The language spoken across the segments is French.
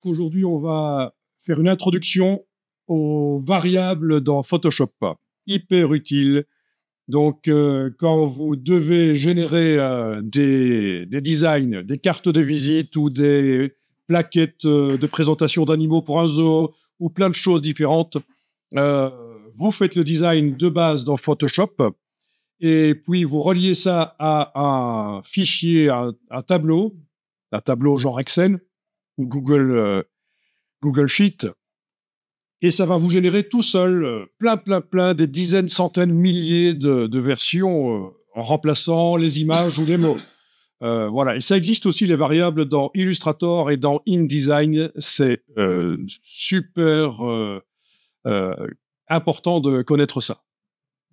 Aujourd'hui, on va faire une introduction aux variables dans Photoshop. Hyper utile. Donc, quand vous devez générer des designs, des cartes de visite ou des plaquettes de présentation d'animaux pour un zoo ou plein de choses différentes, vous faites le design de base dans Photoshop et puis vous reliez ça à un fichier, un tableau genre Excel ou Google Sheet, et ça va vous générer tout seul plein, des dizaines, centaines, milliers de versions en remplaçant les images ou les mots. Voilà. Et ça existe aussi les variables dans Illustrator et dans InDesign. C'est super important de connaître ça.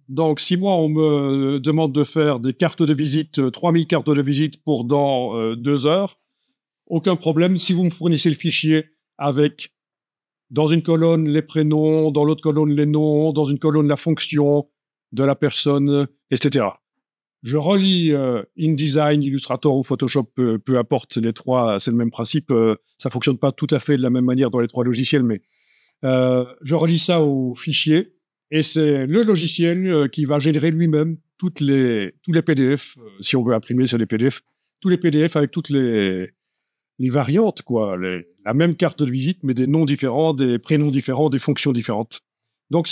Donc, si moi, on me demande de faire des cartes de visite, 3000 cartes de visite pour dans 2 heures, aucun problème si vous me fournissez le fichier avec, dans une colonne, les prénoms, dans l'autre colonne, les noms, dans une colonne, la fonction de la personne, etc. Je relis InDesign, Illustrator ou Photoshop, peu importe, les trois, c'est le même principe. Ça fonctionne pas tout à fait de la même manière dans les trois logiciels, mais je relis ça au fichier et c'est le logiciel qui va générer lui-même tous les PDF, si on veut imprimer sur les PDF, tous les PDF avec toutes les variantes, quoi. La même carte de visite, mais des noms différents, des prénoms différents, des fonctions différentes. Donc,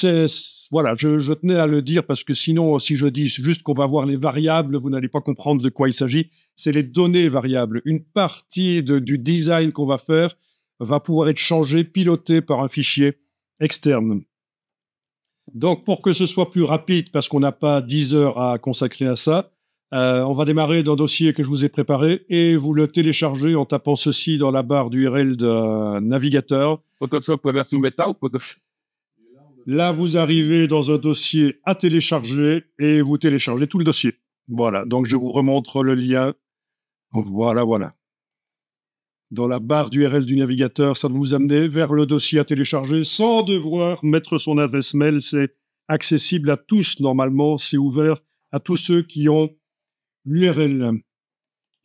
voilà, je tenais à le dire parce que sinon, si je dis juste qu'on va voir les variables, vous n'allez pas comprendre de quoi il s'agit. C'est les données variables. Une partie du design qu'on va faire va pouvoir être changée, pilotée par un fichier externe. Donc, pour que ce soit plus rapide, parce qu'on n'a pas 10 heures à consacrer à ça, on va démarrer d'un dossier que je vous ai préparé et vous le téléchargez en tapant ceci dans la barre d'URL d'un navigateur. Photoshop version bêta ou Photoshop? Là, vous arrivez dans un dossier à télécharger et vous téléchargez tout le dossier. Voilà, donc je vous remontre le lien. Voilà. Dans la barre d'URL du navigateur, ça va vous amener vers le dossier à télécharger sans devoir mettre son adresse mail. C'est accessible à tous normalement, c'est ouvert à tous ceux qui ont l'URL.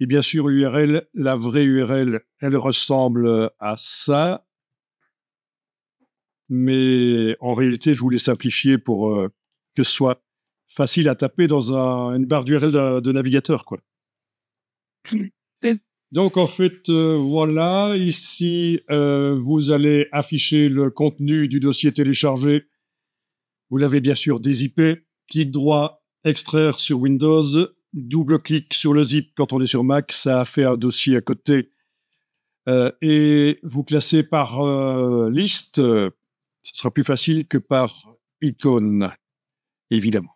Et bien sûr, l'URL, la vraie URL, elle ressemble à ça. Mais en réalité, je voulais simplifier pour que ce soit facile à taper dans une barre d'URL de navigateur, quoi. Donc, en fait, voilà, ici, vous allez afficher le contenu du dossier téléchargé. Vous l'avez bien sûr dézippé. Clic droit, extraire sur Windows. Double-clic sur le zip quand on est sur Mac. Ça a fait un dossier à côté. Et vous classez par liste. Ce sera plus facile que par icône, évidemment.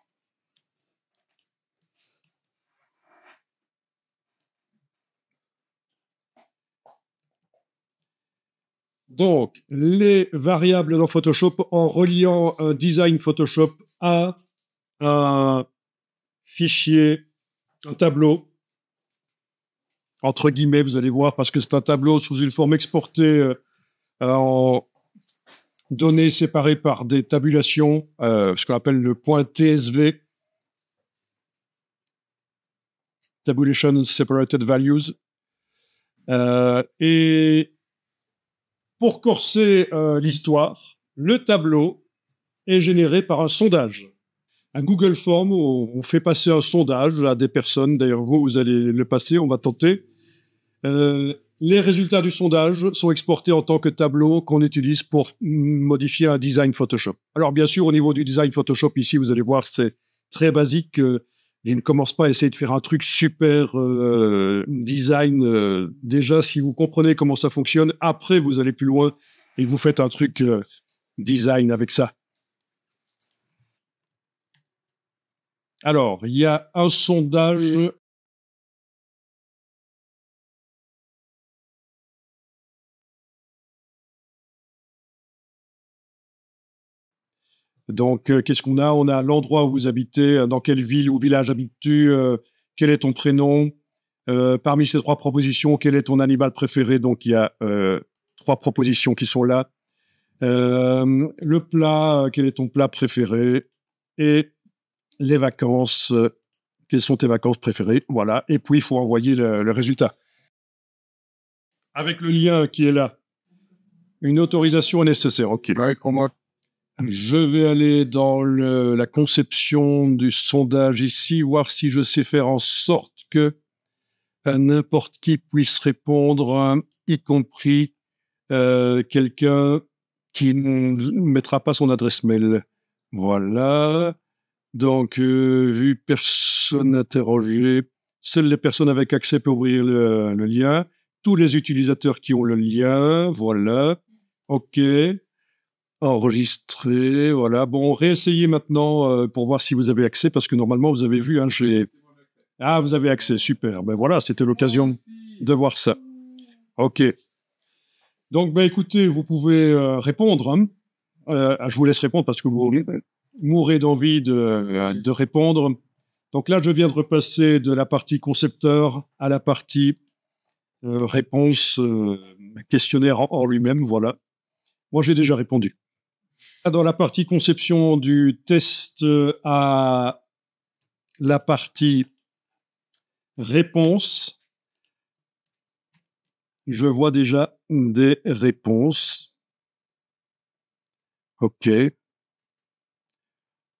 Donc, les variables dans Photoshop, en reliant un design Photoshop à un fichier, un tableau, entre guillemets, vous allez voir, parce que c'est un tableau sous une forme exportée en données séparées par des tabulations, ce qu'on appelle le point TSV, Tabulation Separated Values. Et pour corser l'histoire, le tableau est généré par un sondage. Un Google Form où on fait passer un sondage à des personnes. D'ailleurs, vous allez le passer, on va tenter. Les résultats du sondage sont exportés en tant que tableau qu'on utilise pour modifier un design Photoshop. Alors, bien sûr, au niveau du design Photoshop, ici, vous allez voir, c'est très basique. Je ne commence pas à essayer de faire un truc super design. Déjà, si vous comprenez comment ça fonctionne, après, vous allez plus loin et vous faites un truc design avec ça. Alors, il y a un sondage. Donc, qu'est-ce qu'on a? On a l'endroit où vous habitez, dans quelle ville ou village habites-tu, quel est ton prénom? Parmi ces 3 propositions, quel est ton animal préféré? Donc, il y a 3 propositions qui sont là. Le plat, quel est ton plat préféré? Et les vacances, quelles sont tes vacances préférées? Voilà. Et puis, il faut envoyer le résultat. Avec le lien qui est là, Une autorisation est nécessaire, ok. Ouais, pour moi. Je vais aller dans la conception du sondage ici, voir si je sais faire en sorte que n'importe qui puisse répondre, y compris quelqu'un qui ne mettra pas son adresse mail. Voilà. Donc, vu personne interrogée, seules les personnes avec accès peuvent ouvrir le lien. Tous les utilisateurs qui ont le lien, voilà. OK. Enregistrer, voilà. Bon, réessayez maintenant pour voir si vous avez accès, parce que normalement, vous avez vu, hein, Ah, vous avez accès, super. Ben voilà, c'était l'occasion de voir ça. OK. Donc, ben écoutez, vous pouvez répondre. Hein. Je vous laisse répondre parce que vous mourrez d'envie de répondre. Donc là, je viens de repasser de la partie concepteur à la partie réponse questionnaire en lui-même. Voilà. Moi, j'ai déjà répondu. Dans la partie conception du test à la partie réponse, je vois déjà des réponses. OK.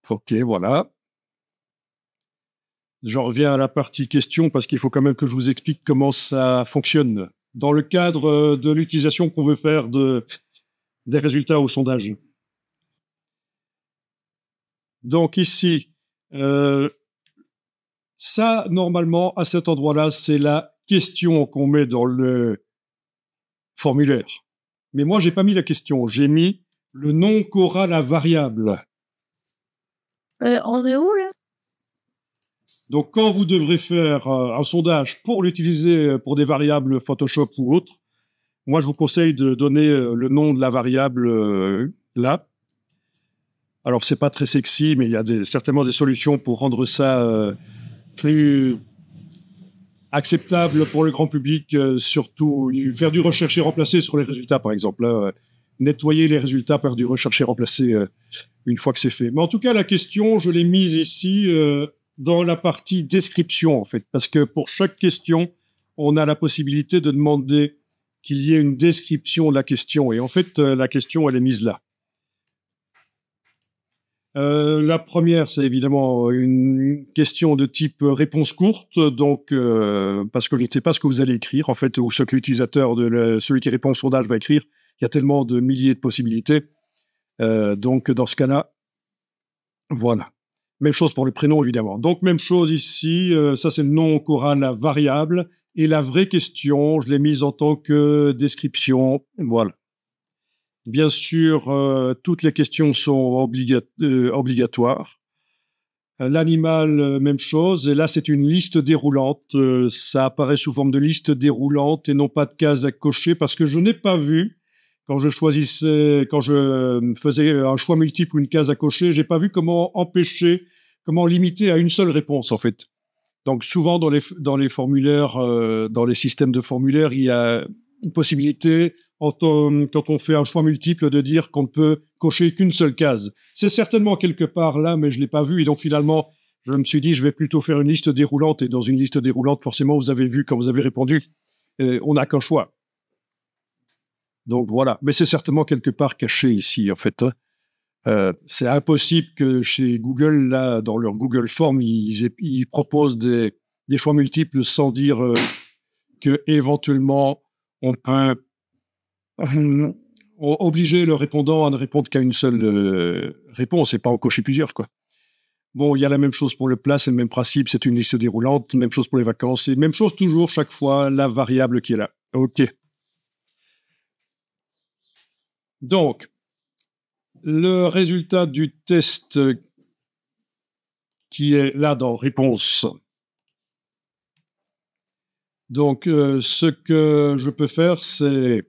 OK, voilà. J'en reviens à la partie question parce qu'il faut quand même que je vous explique comment ça fonctionne dans le cadre de l'utilisation qu'on veut faire des résultats au sondage. Donc ici, ça, normalement, à cet endroit-là, c'est la question qu'on met dans le formulaire. Mais moi, j'ai pas mis la question, j'ai mis le nom qu'aura la variable. On est où, là? Donc, quand vous devrez faire un sondage pour l'utiliser pour des variables Photoshop ou autres, moi, je vous conseille de donner le nom de la variable là. Alors, c'est pas très sexy, mais il y a certainement des solutions pour rendre ça plus acceptable pour le grand public, surtout faire du rechercher remplacer sur les résultats, par exemple. Là, nettoyer les résultats par du rechercher remplacer une fois que c'est fait. Mais en tout cas, la question, je l'ai mise ici dans la partie description, en fait, parce que pour chaque question, on a la possibilité de demander qu'il y ait une description de la question. Et en fait, la question, elle est mise là. La première, c'est évidemment une question de type réponse courte, donc parce que je ne sais pas ce que vous allez écrire, en fait, ou ce que l'utilisateur, celui qui répond au sondage va écrire. Il y a tellement de milliers de possibilités. Donc, dans ce cas-là, voilà. Même chose pour le prénom, évidemment. Donc, même chose ici. Ça, c'est le nom qu'aura la variable. Et la vraie question, je l'ai mise en tant que description. Voilà. Bien sûr, toutes les questions sont obligatoires. L'animal, même chose. Et là, c'est une liste déroulante. Ça apparaît sous forme de liste déroulante et non pas de cases à cocher parce que je n'ai pas vu, quand je faisais un choix multiple ou une case à cocher, j'ai pas vu comment limiter à une seule réponse, en fait. Donc, souvent, dans les formulaires, dans les systèmes de formulaires, il y a une possibilité, quand on fait un choix multiple, de dire qu'on ne peut cocher qu'une seule case. C'est certainement quelque part là, mais je l'ai pas vu. Et donc, finalement, je me suis dit, je vais plutôt faire une liste déroulante. Et dans une liste déroulante, forcément, vous avez vu, quand vous avez répondu, on n'a qu'un choix. Donc, voilà. Mais c'est certainement quelque part caché ici, en fait. C'est impossible que chez Google, là, dans leur Google Form, ils proposent des choix multiples sans dire que éventuellement on peut obliger le répondant à ne répondre qu'à une seule réponse et pas en cocher plusieurs, quoi. Bon, il y a la même chose pour le plat, c'est le même principe, c'est une liste déroulante, même chose pour les vacances, et même chose toujours chaque fois, la variable qui est là. OK. Donc, le résultat du test qui est là dans réponse. Donc, ce que je peux faire, c'est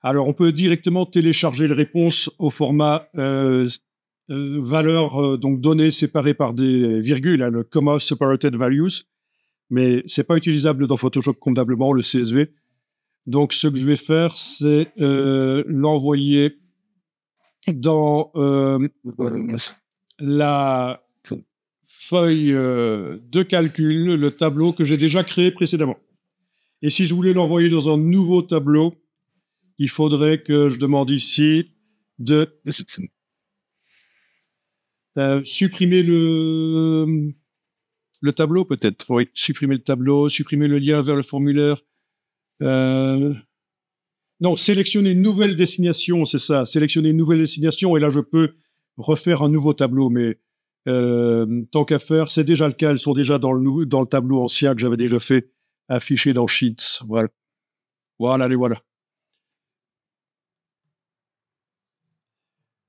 alors, on peut directement télécharger les réponses au format valeur, donc données séparées par des virgules, hein, le comma separated values, mais c'est pas utilisable dans Photoshop convenablement, le CSV. Donc, ce que je vais faire, c'est l'envoyer dans la feuille de calcul, le tableau que j'ai déjà créé précédemment. Et si je voulais l'envoyer dans un nouveau tableau, il faudrait que je demande ici de supprimer le tableau, peut-être. Oui, supprimer le tableau, supprimer le lien vers le formulaire. Non, sélectionner une nouvelle destination, c'est ça. Sélectionner une nouvelle destination, et là, je peux refaire un nouveau tableau. Mais tant qu'à faire, c'est déjà le cas. Elles sont déjà dans le tableau ancien que j'avais déjà fait afficher dans Sheets. Voilà. Voilà, les voilà.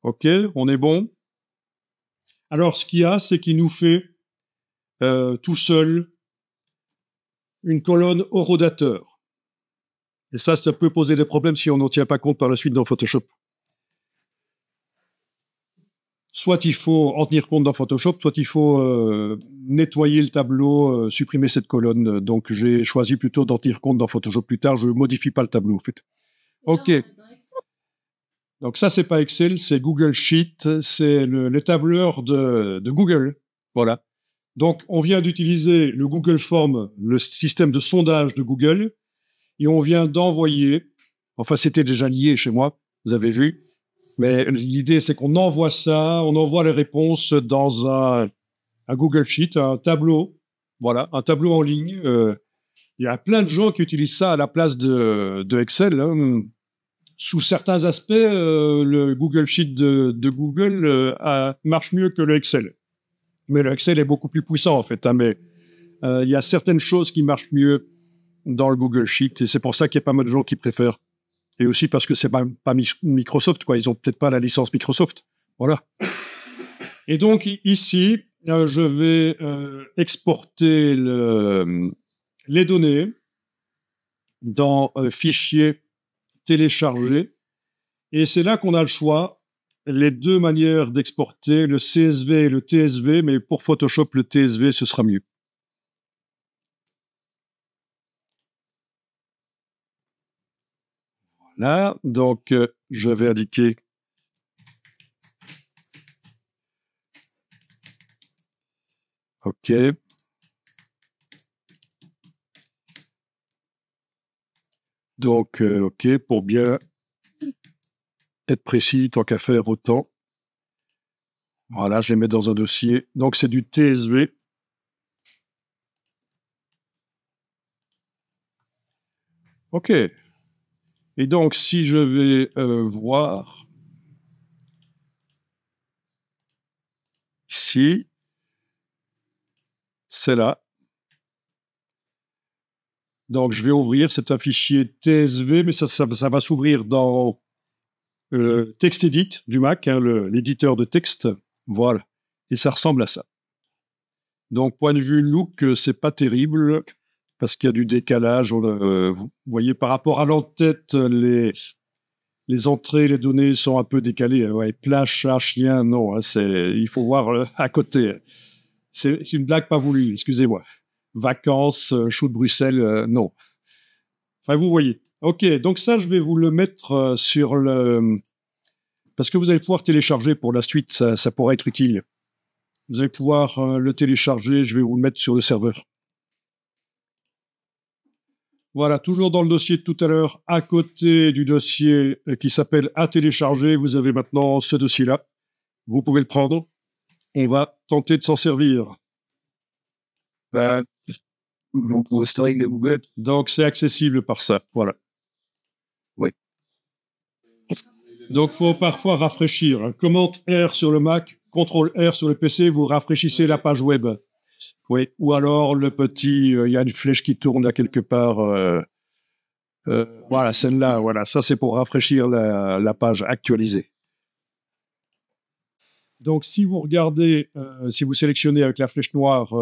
OK, on est bon. Alors, ce qu'il y a, c'est qu'il nous fait tout seul une colonne horodateur. Et ça peut poser des problèmes si on n'en tient pas compte par la suite dans Photoshop. Soit il faut en tenir compte dans Photoshop, soit il faut nettoyer le tableau, supprimer cette colonne. Donc, j'ai choisi plutôt d'en tenir compte dans Photoshop plus tard. Je ne modifie pas le tableau, en fait. OK. Donc ça, c'est pas Excel, c'est Google Sheet, c'est le tableur de Google. Voilà. Donc, on vient d'utiliser le Google Form, le système de sondage de Google, et on vient d'envoyer, enfin, c'était déjà lié chez moi, vous avez vu, mais l'idée, c'est qu'on envoie ça, on envoie les réponses dans un Google Sheet, un tableau, voilà, un tableau en ligne. Il y a plein de gens qui utilisent ça à la place de Excel, hein. Sous certains aspects, le Google Sheet de Google marche mieux que le Excel. Mais le Excel est beaucoup plus puissant, en fait. Hein, mais il y a certaines choses qui marchent mieux dans le Google Sheet, et c'est pour ça qu'il y a pas mal de gens qui préfèrent. Et aussi parce que c'est pas Microsoft, quoi. Ils ont peut-être pas la licence Microsoft. Voilà. Et donc, ici, je vais exporter les données dans fichier télécharger. Et c'est là qu'on a le choix, les deux manières d'exporter, le CSV et le TSV, mais pour Photoshop, le TSV, ce sera mieux. Voilà, donc je vais indiquer OK. Donc, OK, pour bien être précis, tant qu'à faire autant. Voilà, je les mets dans un dossier. Donc, c'est du TSV. OK. Et donc, si je vais voir ici, c'est là. Donc, je vais ouvrir, c'est un fichier TSV, mais ça va s'ouvrir dans TextEdit du Mac, hein, l'éditeur de texte. Voilà. Et ça ressemble à ça. Donc, point de vue look, c'est pas terrible, parce qu'il y a du décalage. Vous voyez, par rapport à l'entête, les entrées, les données sont un peu décalées. Ouais, plat, chat, chien, non. Hein, il faut voir à côté. C'est une blague pas voulue, excusez-moi. Vacances, chou de Bruxelles, non. Enfin, vous voyez. OK, donc ça, je vais vous le mettre sur le... Parce que vous allez pouvoir télécharger pour la suite, ça pourra être utile. Vous allez pouvoir le télécharger, je vais vous le mettre sur le serveur. Voilà, toujours dans le dossier de tout à l'heure, à côté du dossier qui s'appelle « À télécharger », vous avez maintenant ce dossier-là. Vous pouvez le prendre. On va tenter de s'en servir. Pour historique de Google. Donc, c'est accessible par ça, voilà. Oui. Donc, il faut parfois rafraîchir. Hein. Commande R sur le Mac, CTRL R sur le PC, vous rafraîchissez la page web. Oui. Ou alors, le petit, il y a une flèche qui tourne là quelque part. Voilà, celle-là, voilà. Ça, c'est pour rafraîchir la page actualisée. Donc, si vous regardez, si vous sélectionnez avec la flèche noire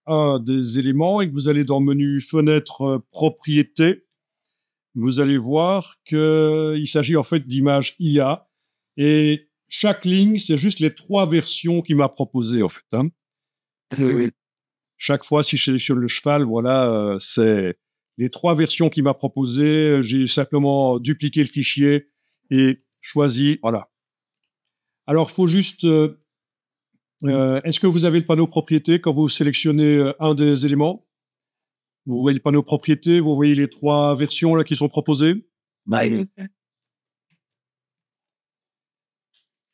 un des éléments et que vous allez dans le menu Fenêtre Propriétés, vous allez voir qu'il s'agit en fait d'images IA. Et chaque ligne, c'est juste les 3 versions qu'il m'a proposées, en fait. Hein. Oui. Chaque fois, si je sélectionne le cheval, voilà, c'est les 3 versions qu'il m'a proposées. J'ai simplement dupliqué le fichier et choisi, voilà. Alors, il faut juste Est-ce que vous avez le panneau propriété quand vous sélectionnez un des éléments? Vous voyez le panneau propriété, vous voyez les 3 versions là qui sont proposées.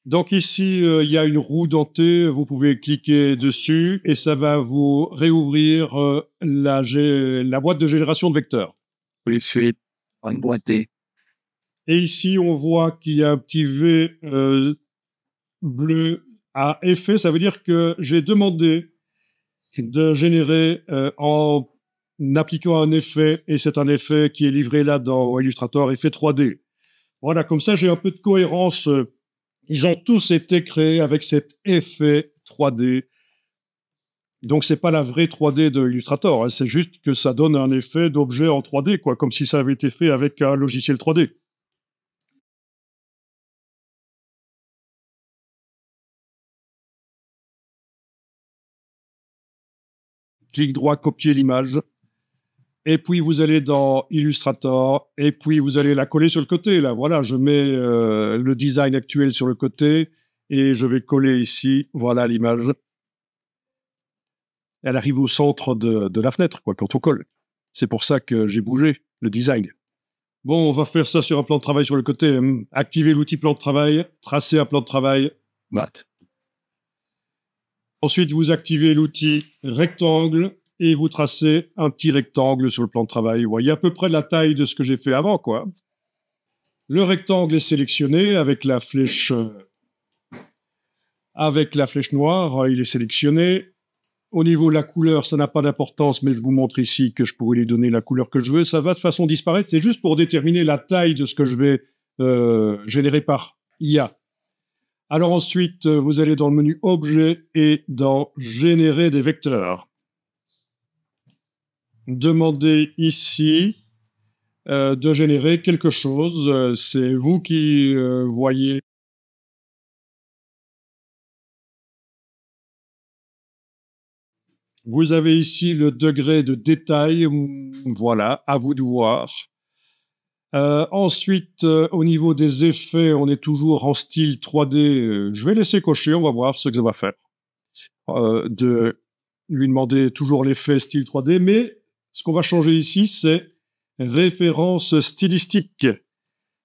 Donc ici, il y a une roue dentée, vous pouvez cliquer dessus et ça va vous réouvrir la boîte de génération de vecteurs. Oui, suite, emboîté. Et ici, on voit qu'il y a un petit V bleu à effet, ça veut dire que j'ai demandé de générer en appliquant un effet, et c'est un effet qui est livré là dans Illustrator, effet 3D. Voilà, comme ça j'ai un peu de cohérence. Ils ont tous été créés avec cet effet 3D. Donc c'est pas la vraie 3D de Illustrator, hein, c'est juste que ça donne un effet d'objet en 3D, quoi, comme si ça avait été fait avec un logiciel 3D. Clic droit, copier l'image. Et puis vous allez dans Illustrator, et puis vous allez la coller sur le côté, là. Voilà, je mets le design actuel sur le côté, et je vais coller ici, voilà l'image. Elle arrive au centre de la fenêtre, quoi, quand on colle. C'est pour ça que j'ai bougé le design. Bon, on va faire ça sur un plan de travail sur le côté. Activer l'outil plan de travail, tracer un plan de travail. Ensuite, vous activez l'outil rectangle, et vous tracez un petit rectangle sur le plan de travail. Vous voyez à peu près la taille de ce que j'ai fait avant, quoi. Le rectangle est sélectionné avec la flèche noire, il est sélectionné. Au niveau de la couleur, ça n'a pas d'importance, mais je vous montre ici que je pourrais lui donner la couleur que je veux. Ça va de façon disparaître, c'est juste pour déterminer la taille de ce que je vais générer par IA. Alors ensuite, vous allez dans le menu Objet et dans Générer des vecteurs. Demandez ici de générer quelque chose. C'est vous qui voyez. Vous avez ici le degré de détail. Voilà, à vous de voir. Ensuite, au niveau des effets, on est toujours en style 3D. Je vais laisser cocher, on va voir ce que ça va faire. De lui demander toujours l'effet style 3D, mais ce qu'on va changer ici, c'est référence stylistique.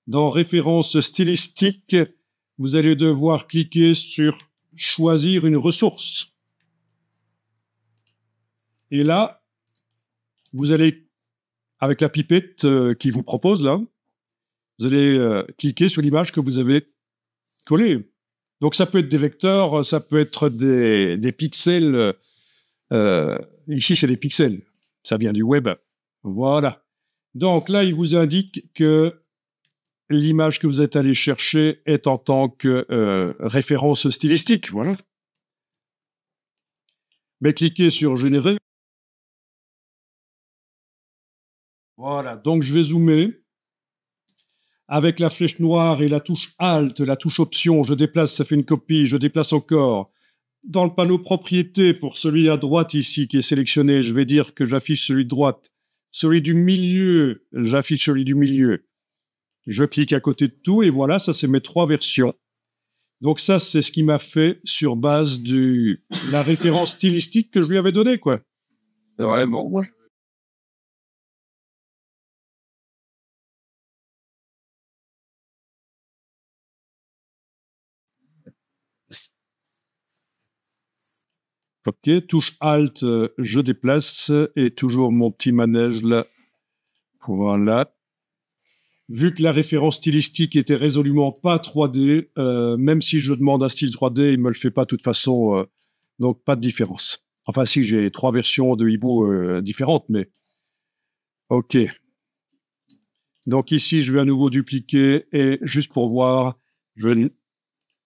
Dans référence stylistique, vous allez devoir cliquer sur choisir une ressource. Et là, vous allez, avec la pipette qui vous propose là, vous allez cliquer sur l'image que vous avez collée. Donc ça peut être des vecteurs, ça peut être des pixels. Ici, c'est des pixels. Ça vient du web. Voilà. Donc là, il vous indique que l'image que vous êtes allé chercher est en tant que référence stylistique. Voilà. Mais cliquez sur Générer. Voilà. Donc je vais zoomer. Avec la flèche noire et la touche Alt, la touche Option, je déplace, ça fait une copie, je déplace encore. Dans le panneau Propriété, pour celui à droite ici qui est sélectionné, je vais dire que j'affiche celui de droite. Celui du milieu, j'affiche celui du milieu. Je clique à côté de tout et voilà, ça c'est mes 3 versions. Donc ça, c'est ce qui m'a fait sur base de la référence stylistique que je lui avais donnée, quoi. Vraiment, ouais. Ok, touche Alt, je déplace et toujours mon petit manège là. Voilà. Vu que la référence stylistique était résolument pas 3D, même si je demande un style 3D, il me le fait pas de toute façon, donc pas de différence. Enfin si, j'ai 3 versions de Hibou différentes, mais ok. Donc ici, je vais à nouveau dupliquer et juste pour voir, je vais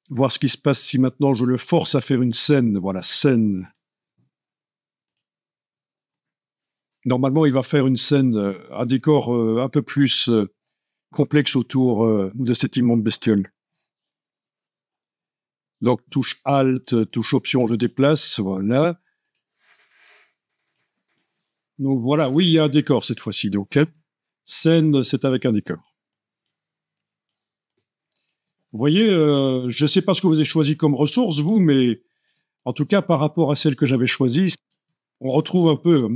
voir ce qui se passe si maintenant je le force à faire une scène. Voilà, scène. Normalement, il va faire une scène, un décor un peu plus complexe autour de cette immonde bestiole. Donc, touche Alt, touche Option, je déplace, voilà. Donc voilà, oui, il y a un décor cette fois-ci. Donc, scène, c'est avec un décor. Vous voyez, je ne sais pas ce que vous avez choisi comme ressource, vous, mais En tout cas, par rapport à celle que j'avais choisie, on retrouve un peu...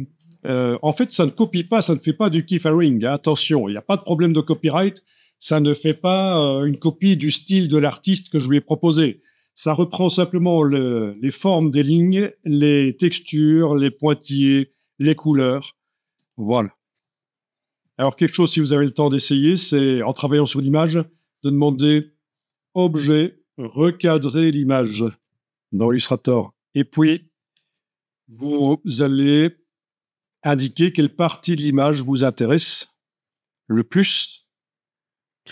en fait, ça ne copie pas, ça ne fait pas du keyfaring. Hein, attention, il n'y a pas de problème de copyright. Ça ne fait pas une copie du style de l'artiste que je lui ai proposé. Ça reprend simplement les formes des lignes, les textures, les pointillés, les couleurs. Voilà. Alors, quelque chose, si vous avez le temps d'essayer, c'est, en travaillant sur l'image, de demander « Objet, recadrer l'image » dans Illustrator. Et puis, vous allez indiquer quelle partie de l'image vous intéresse le plus.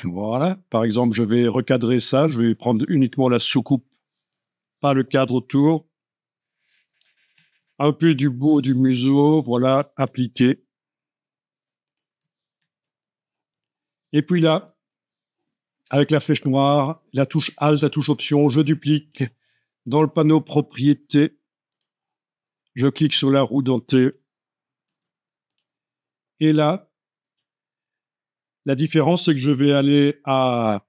Voilà. Par exemple, je vais recadrer ça. Je vais prendre uniquement la soucoupe, pas le cadre autour. Un peu du bout du museau. Voilà, appliquer. Et puis là, avec la flèche noire, la touche Alt, la touche Option, je duplique. Dans le panneau Propriétés, je clique sur la roue dentée. Et là, la différence, c'est que je vais aller à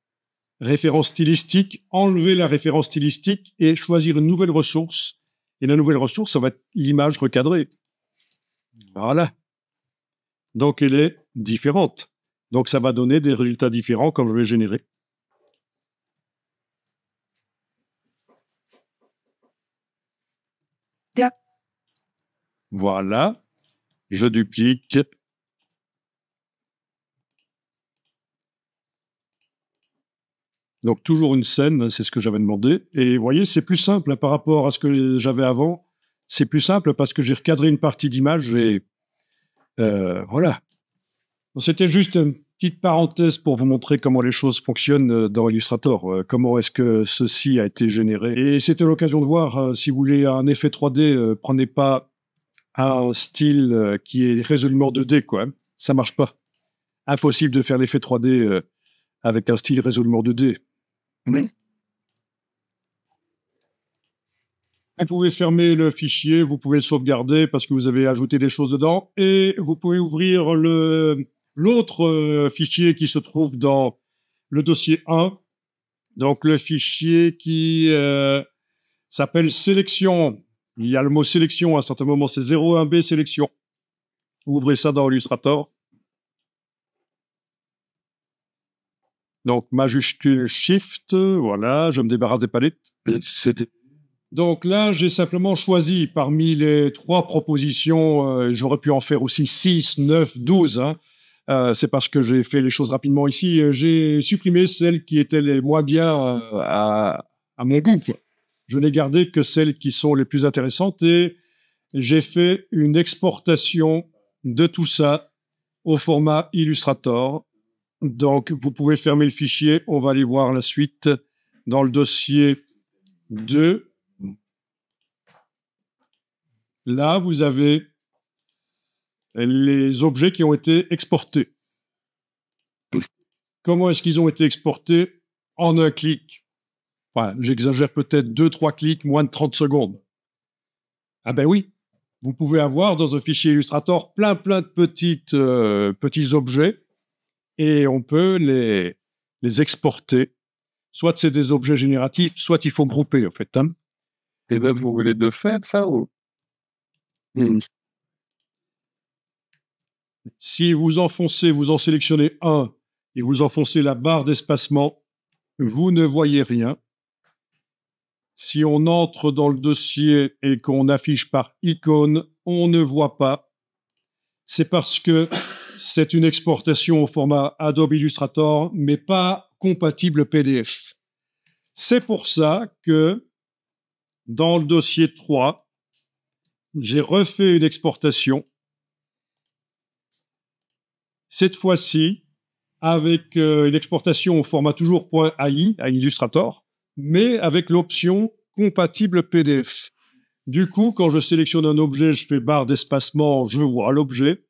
référence stylistique, enlever la référence stylistique et choisir une nouvelle ressource. Et la nouvelle ressource, ça va être l'image recadrée. Voilà. Donc, elle est différente. Donc, ça va donner des résultats différents comme je vais générer. Voilà. Je duplique. Donc, toujours une scène, c'est ce que j'avais demandé. Et vous voyez, c'est plus simple hein, par rapport à ce que j'avais avant. C'est plus simple parce que j'ai recadré une partie d'image et voilà. C'était juste une petite parenthèse pour vous montrer comment les choses fonctionnent dans Illustrator. Comment est-ce que ceci a été généré. Et c'était l'occasion de voir, si vous voulez un effet 3D, prenez pas un style qui est résolument 2D, quoi. Ça marche pas. Impossible de faire l'effet 3D avec un style résolument 2D. Oui. Vous pouvez fermer le fichier, vous pouvez le sauvegarder parce que vous avez ajouté des choses dedans, et vous pouvez ouvrir l'autre fichier qui se trouve dans le dossier 1, donc le fichier qui s'appelle sélection. Il y a le mot sélection, à un certain moment c'est 01B sélection. Ouvrez ça dans Illustrator. Donc majuscule Shift, voilà, je me débarrasse des palettes. Donc là, j'ai simplement choisi parmi les 3 propositions, j'aurais pu en faire aussi 6, 9, 12. Hein. C'est parce que j'ai fait les choses rapidement ici. J'ai supprimé celles qui étaient les moins bien à mon goût. Quoi. Je n'ai gardé que celles qui sont les plus intéressantes et j'ai fait une exportation de tout ça au format Illustrator. Donc, vous pouvez fermer le fichier. On va aller voir la suite dans le dossier 2. Là, vous avez les objets qui ont été exportés. Comment est-ce qu'ils ont été exportés? En un clic. Enfin, j'exagère peut-être 2-3 clics, moins de 30 secondes. Ah ben oui, vous pouvez avoir dans un fichier Illustrator plein de petits objets et on peut les exporter. Soit c'est des objets génératifs, soit il faut grouper, en fait. Hein. Et ben, vous voulez de faire ça ou Si vous enfoncez, vous en sélectionnez un et vous enfoncez la barre d'espacement, vous ne voyez rien. Si on entre dans le dossier et qu'on affiche par icône, on ne voit pas. C'est parce que c'est une exportation au format Adobe Illustrator, mais pas compatible PDF. C'est pour ça que dans le dossier 3, j'ai refait une exportation. Cette fois-ci, avec une exportation au format toujours .ai, à Illustrator, mais avec l'option compatible PDF. Du coup, quand je sélectionne un objet, je fais barre d'espacement, je vois l'objet.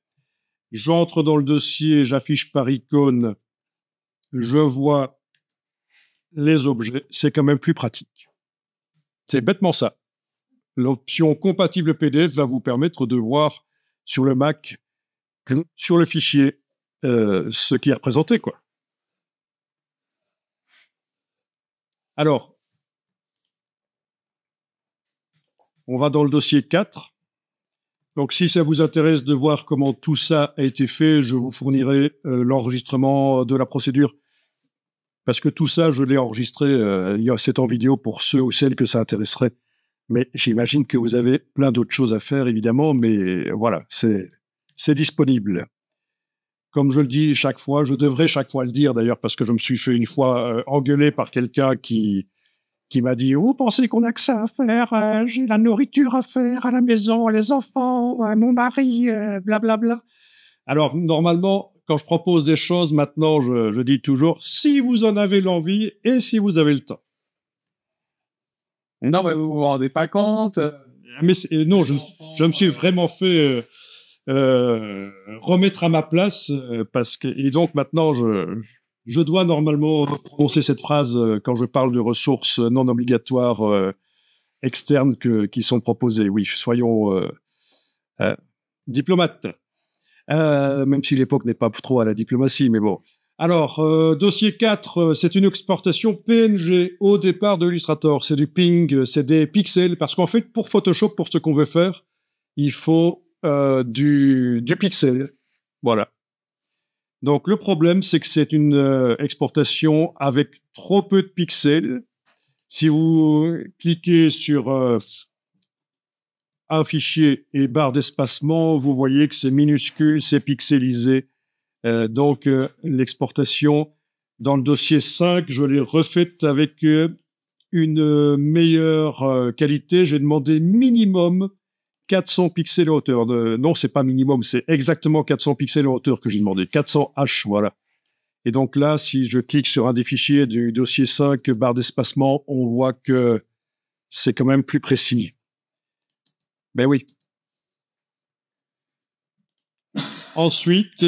J'entre dans le dossier, j'affiche par icône, je vois les objets. C'est quand même plus pratique. C'est bêtement ça. L'option compatible PDF va vous permettre de voir sur le Mac, sur le fichier, ce qui est représenté, quoi. Alors, On va dans le dossier 4. Donc, si ça vous intéresse de voir comment tout ça a été fait, je vous fournirai l'enregistrement de la procédure. Parce que tout ça, je l'ai enregistré, c'est en vidéo pour ceux ou celles que ça intéresserait. Mais j'imagine que vous avez plein d'autres choses à faire, évidemment, mais voilà, c'est disponible. Comme je le dis chaque fois, je devrais chaque fois le dire d'ailleurs, parce que je me suis fait une fois engueuler par quelqu'un qui m'a dit « Vous pensez qu'on a que ça à faire? J'ai la nourriture à faire à la maison, les enfants, mon mari, blablabla. » Alors, normalement, quand je propose des choses, maintenant, je dis toujours « si vous en avez l'envie et si vous avez le temps ». Non, mais vous vous rendez pas compte. Mais non, je me suis vraiment fait remettre à ma place et donc maintenant, je dois normalement prononcer cette phrase quand je parle de ressources non obligatoires externes qui sont proposées. Oui, soyons diplomates. Même si l'époque n'est pas trop à la diplomatie, mais bon. Alors, dossier 4, c'est une exportation PNG au départ de Illustrator. C'est du ping, c'est des pixels, parce qu'en fait, pour Photoshop, pour ce qu'on veut faire, il faut du pixel. Voilà. Donc, le problème, c'est que c'est une exportation avec trop peu de pixels. Si vous cliquez sur un fichier et barre d'espacement, vous voyez que c'est minuscule, c'est pixelisé. Donc, l'exportation dans le dossier 5, je l'ai refaite avec une meilleure qualité. J'ai demandé minimum 400 pixels en hauteur. Non, c'est pas minimum, c'est exactement 400 pixels en hauteur que j'ai demandé. 400 H, voilà. Et donc là, si je clique sur un des fichiers du dossier 5, barre d'espacement, on voit que c'est quand même plus précis. Ben oui. Ensuite,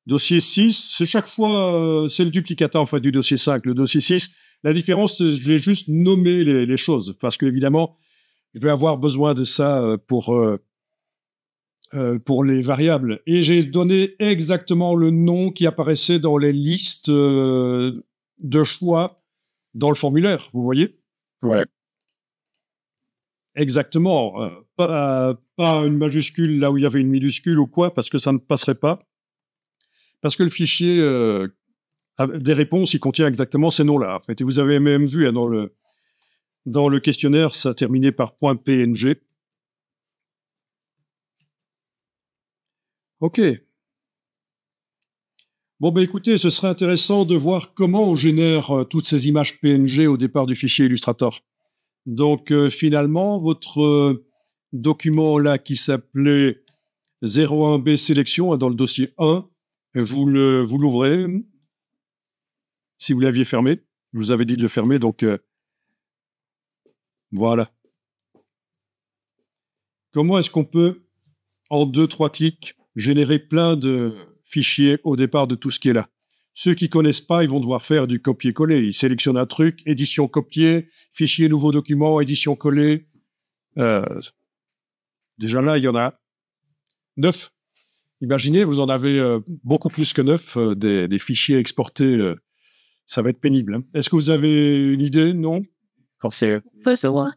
dossier 6, c'est chaque fois, c'est le duplicata en fait du dossier 5. Le dossier 6, la différence, je vais juste nommer les choses, parce qu'évidemment, je vais avoir besoin de ça pour les variables. Et j'ai donné exactement le nom qui apparaissait dans les listes de choix dans le formulaire, vous voyez? Ouais. Exactement. Pas une majuscule là où il y avait une minuscule ou quoi, parce que ça ne passerait pas. Parce que le fichier des réponses, il contient exactement ces noms-là. En fait. Et vous avez même vu hein, dans le questionnaire, ça terminait par .png. OK. Bon, ben écoutez, ce serait intéressant de voir comment on génère toutes ces images PNG au départ du fichier Illustrator. Donc, finalement, votre document là qui s'appelait 01B sélection dans le dossier 1, vous l'ouvrez. Si vous l'aviez fermé, je vous avais dit de le fermer, donc voilà. Comment est-ce qu'on peut, en 2-3 clics, générer plein de fichiers au départ de tout ce qui est là? Ceux qui connaissent pas, ils vont devoir faire du copier-coller. Ils sélectionnent un truc, édition copier, fichier nouveau document, édition coller. Déjà là, il y en a 9. Imaginez, vous en avez beaucoup plus que 9 des fichiers exportés. Ça va être pénible. Hein. Est-ce que vous avez une idée? Non? Quand c'est, Fais-moi.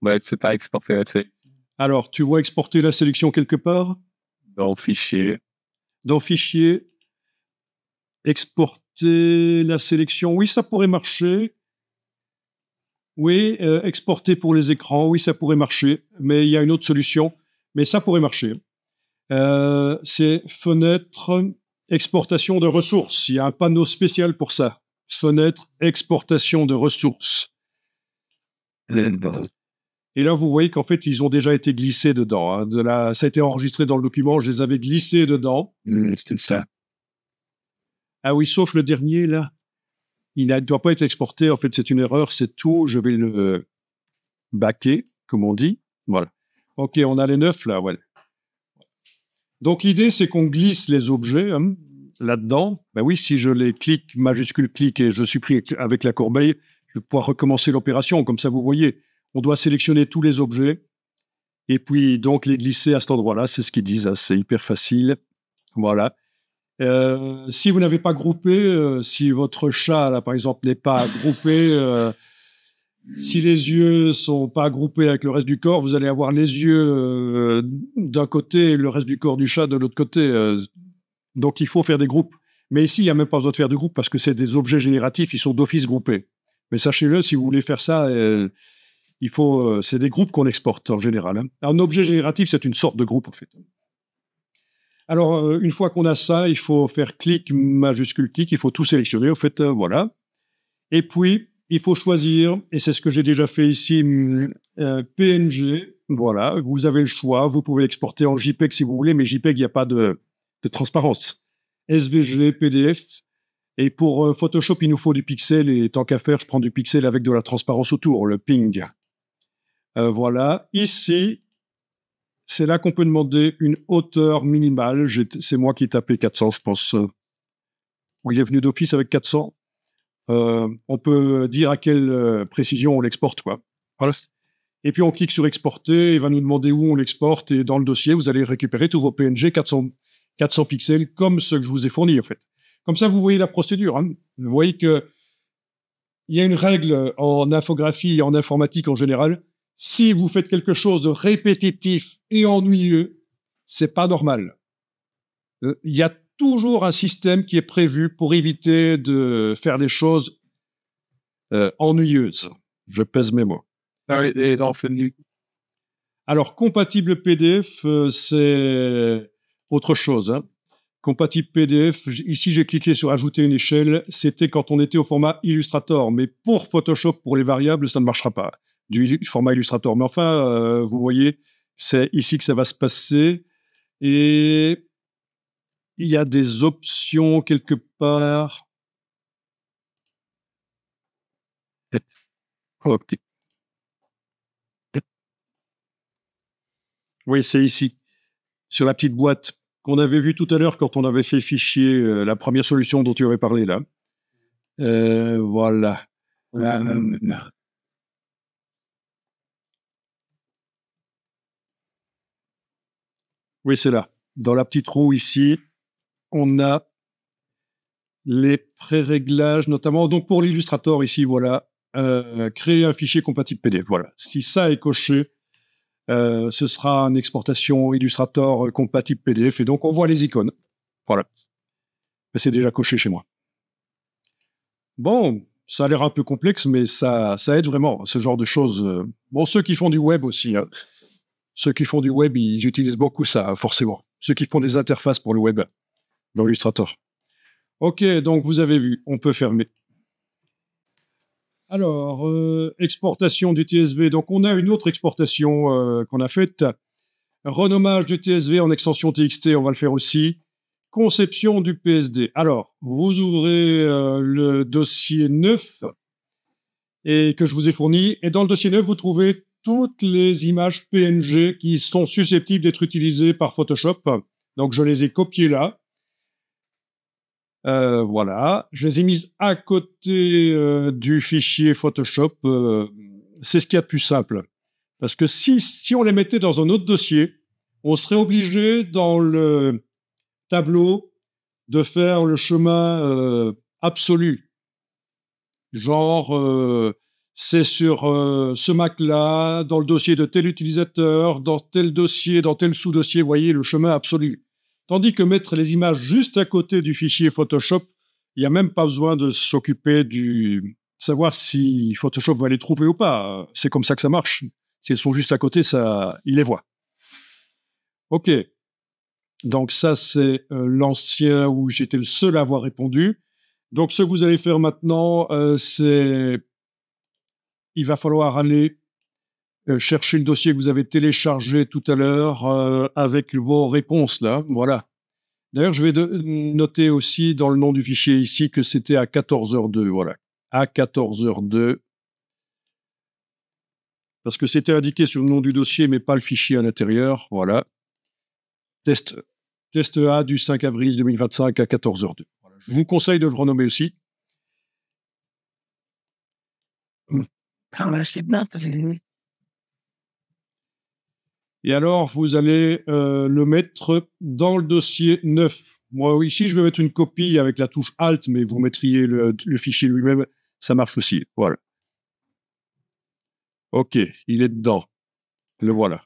ouais, c'est pas exporté, c'est Alors, tu vois exporter la sélection quelque part? dans le fichier. Dans Fichier, exporter la sélection. Oui, ça pourrait marcher. Oui, exporter pour les écrans. Oui, ça pourrait marcher. Mais il y a une autre solution. Mais ça pourrait marcher. C'est fenêtre, exportation de ressources. Il y a un panneau spécial pour ça. Fenêtre, exportation de ressources. Et là, vous voyez qu'en fait, ils ont déjà été glissés dedans. Hein. Ça a été enregistré dans le document, je les avais glissés dedans. C'est ça. Ah oui, sauf le dernier, là. Il ne doit pas être exporté. En fait, c'est une erreur, c'est tout. Je vais le backer, comme on dit. Voilà. OK, on a les 9, là, voilà. Donc, l'idée, c'est qu'on glisse les objets hein, là-dedans. Ben oui, si je les clique, majuscule clic, et je supprime avec la corbeille, je vais pouvoir recommencer l'opération. Comme ça, vous voyez, on doit sélectionner tous les objets et puis donc les glisser à cet endroit-là. C'est ce qu'ils disent, hein, c'est hyper facile. Voilà. Si vous n'avez pas groupé, si votre chat, là, par exemple, n'est pas groupé, Si les yeux sont pas groupés avec le reste du corps, vous allez avoir les yeux d'un côté et le reste du corps du chat de l'autre côté. Donc il faut faire des groupes. Mais ici, il n'y a même pas besoin de faire de groupes parce que c'est des objets génératifs, ils sont d'office groupés. Mais sachez-le, si vous voulez faire ça, c'est des groupes qu'on exporte en général. Hein. Un objet génératif, c'est une sorte de groupe en fait. Alors, une fois qu'on a ça, il faut faire clic, majuscule clic, il faut tout sélectionner, en fait, voilà. Et puis, il faut choisir, et c'est ce que j'ai déjà fait ici, PNG, voilà, vous avez le choix, vous pouvez exporter en JPEG si vous voulez, mais JPEG, il n'y a pas de transparence. SVG, PDF, et pour Photoshop, il nous faut du pixel, et tant qu'à faire, je prends du pixel avec de la transparence autour, le ping. Voilà, ici, c'est là qu'on peut demander une hauteur minimale. C'est moi qui ai tapé 400, je pense. Il est venu d'office avec 400. On peut dire à quelle précision on l'exporte, quoi. Voilà. Et puis on clique sur exporter, il va nous demander où on l'exporte, et dans le dossier, vous allez récupérer tous vos PNG 400 pixels, comme ceux que je vous ai fournis, en fait. Comme ça, vous voyez la procédure. Hein. Vous voyez que il y a une règle en infographie et en informatique en général. Si vous faites quelque chose de répétitif et ennuyeux, c'est pas normal. Il y a toujours un système qui est prévu pour éviter de faire des choses ennuyeuses. Je pèse mes mots. Alors, compatible PDF, c'est autre chose. Hein. Compatible PDF, ici j'ai cliqué sur ajouter une échelle, c'était quand on était au format Illustrator, mais pour Photoshop, pour les variables, ça ne marchera pas, du format Illustrator. Mais enfin, vous voyez, c'est ici que ça va se passer, et il y a des options quelque part. Okay. Oui, c'est ici, sur la petite boîte qu'on avait vue tout à l'heure quand on avait fait le fichier, la première solution dont tu avais parlé là. Voilà. Oui, c'est là. Dans la petite roue ici, on a les pré-réglages, notamment. Donc pour l'Illustrator ici, voilà, créer un fichier compatible PDF. Voilà. Si ça est coché, ce sera une exportation Illustrator compatible PDF. Et donc on voit les icônes. Voilà. C'est déjà coché chez moi. Bon, ça a l'air un peu complexe, mais ça aide vraiment, ce genre de choses. Bon, ceux qui font du web aussi, hein. Ceux qui font du web, ils utilisent beaucoup ça, forcément. Ceux qui font des interfaces pour le web, dans Illustrator. Ok, donc vous avez vu, on peut fermer. Alors, exportation du TSV. Donc, on a une autre exportation qu'on a faite. Renommage du TSV en extension TXT, on va le faire aussi. Conception du PSD. Alors, vous ouvrez le dossier 9 et que je vous ai fourni. Et dans le dossier 9, vous trouvez toutes les images PNG qui sont susceptibles d'être utilisées par Photoshop. Donc, je les ai copiées là. Voilà. Je les ai mises à côté du fichier Photoshop. C'est ce qu'il y a de plus simple. Parce que si on les mettait dans un autre dossier, on serait obligé dans le tableau de faire le chemin absolu. Genre, c'est sur ce Mac-là, dans le dossier de tel utilisateur, dans tel dossier, dans tel sous-dossier, vous voyez, le chemin absolu. Tandis que mettre les images juste à côté du fichier Photoshop, il n'y a même pas besoin de s'occuper savoir si Photoshop va les trouver ou pas. C'est comme ça que ça marche. Si elles sont juste à côté, il les voit. Ok. Donc ça, c'est l'ancien où j'étais le seul à avoir répondu. Donc ce que vous allez faire maintenant, il va falloir aller chercher le dossier que vous avez téléchargé tout à l'heure avec vos réponses là. Voilà. D'ailleurs, je vais noter aussi dans le nom du fichier ici que c'était à 14h02. Voilà. À 14h02. Parce que c'était indiqué sur le nom du dossier, mais pas le fichier à l'intérieur. Voilà. Test A du 5 avril 2025 à 14h02. Voilà. Je vous conseille de le renommer aussi. Et alors, vous allez le mettre dans le dossier 9. Moi, ici, je vais mettre une copie avec la touche Alt, mais vous mettriez le fichier lui-même, ça marche aussi. Voilà. OK, il est dedans. Le voilà.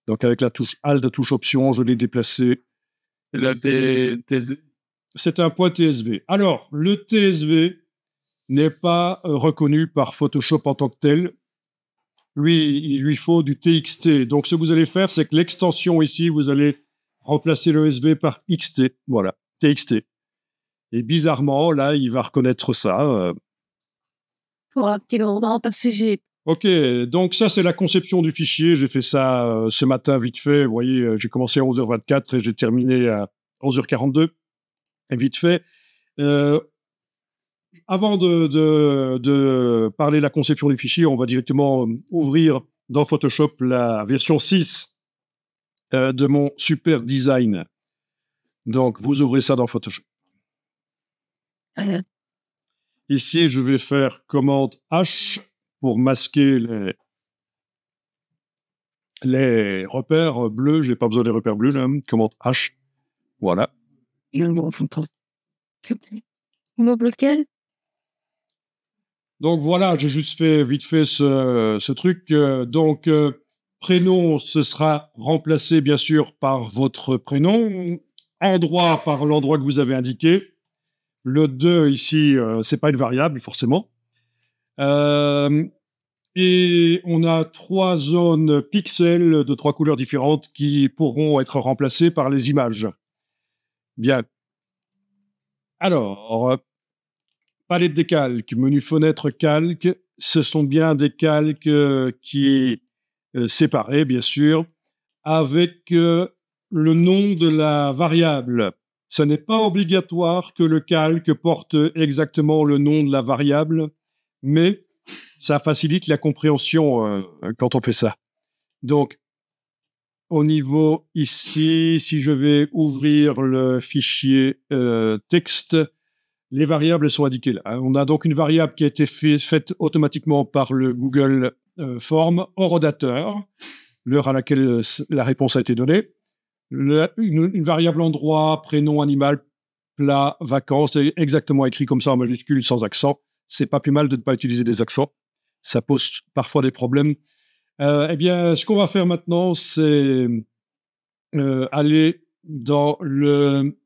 Donc avec la touche Alt, la touche Option, je l'ai déplacé. Là, C'est un point TSV. Alors, le TSV n'est pas reconnu par Photoshop en tant que tel. Lui, il lui faut du TXT. Donc, ce que vous allez faire, c'est que l'extension ici, vous allez remplacer le SV par XT. Voilà, TXT. Et bizarrement, là, il va reconnaître ça. Pour un petit moment, parce que j'ai... Ok, donc ça, c'est la conception du fichier. J'ai fait ça ce matin vite fait. Vous voyez, j'ai commencé à 11h24 et j'ai terminé à 11h42. Et vite fait. Avant de parler de la conception du fichier, on va directement ouvrir dans Photoshop la version 6 de mon super design. Donc, vous ouvrez ça dans Photoshop. Ici, je vais faire commande H pour masquer les repères bleus. Je n'ai pas besoin des repères bleus, là. Commande H. Voilà. Lequel? Donc voilà, j'ai juste fait vite fait ce truc. Donc, prénom, ce sera remplacé bien sûr par votre prénom. Endroit par l'endroit que vous avez indiqué. Le 2 ici, c'est pas une variable forcément. Et on a 3 zones pixels de 3 couleurs différentes qui pourront être remplacées par les images. Bien. Alors, palette des calques, menu fenêtre calque, ce sont bien des calques qui séparés, bien sûr, avec le nom de la variable. Ce n'est pas obligatoire que le calque porte exactement le nom de la variable, mais ça facilite la compréhension quand on fait ça. Donc, au niveau ici, si je vais ouvrir le fichier texte, les variables sont indiquées là. On a donc une variable qui a été faite automatiquement par le Google Form horodateur, l'heure à laquelle la réponse a été donnée. Une variable endroit, prénom, animal, plat, vacances, c'est exactement écrit comme ça en majuscule, sans accent. C'est pas plus mal de ne pas utiliser des accents. Ça pose parfois des problèmes. Eh bien, ce qu'on va faire maintenant, c'est aller dans le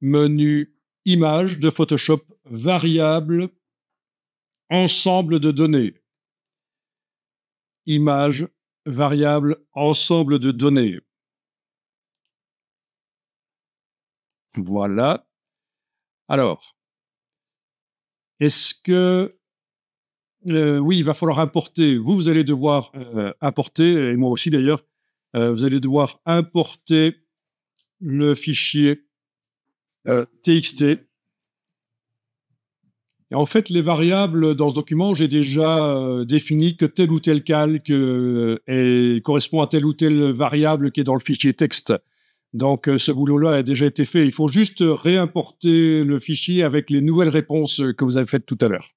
menu Images de Photoshop, variable, ensemble de données. Image, variable, ensemble de données. Voilà. Alors, est-ce que... oui, il va falloir importer. Vous allez devoir importer, et moi aussi d'ailleurs, vous allez devoir importer le fichier TXT. Et en fait, les variables dans ce document, j'ai déjà défini que tel ou tel calque correspond à telle ou telle variable qui est dans le fichier texte. Donc, ce boulot-là a déjà été fait. Il faut juste réimporter le fichier avec les nouvelles réponses que vous avez faites tout à l'heure.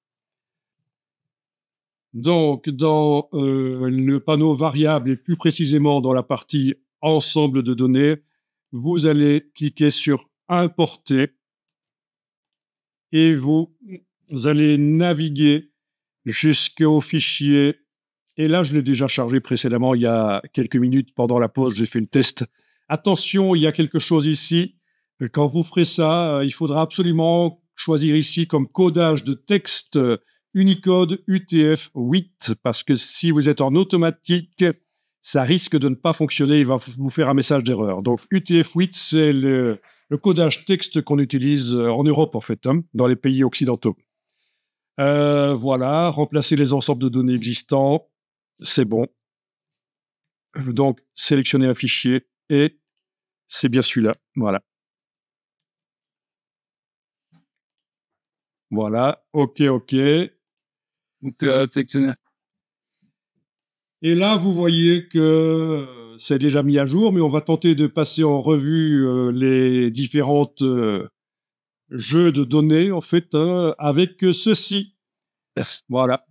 Donc, dans le panneau variable et plus précisément dans la partie ensemble de données, vous allez cliquer sur Importer et vous allez naviguer jusqu'au fichier. Et là, je l'ai déjà chargé précédemment, il y a quelques minutes pendant la pause, j'ai fait le test. Attention, il y a quelque chose ici. Quand vous ferez ça, il faudra absolument choisir ici comme codage de texte Unicode UTF-8, parce que si vous êtes en automatique, ça risque de ne pas fonctionner, il va vous faire un message d'erreur. Donc UTF-8, c'est le codage texte qu'on utilise en Europe, en fait, hein, dans les pays occidentaux. Voilà, remplacer les ensembles de données existants, c'est bon. Donc, sélectionner un fichier, et c'est bien celui-là, voilà. Voilà, ok. Et là, vous voyez que c'est déjà mis à jour, mais on va tenter de passer en revue les différentes jeux de données, en fait, avec ceci. Voilà.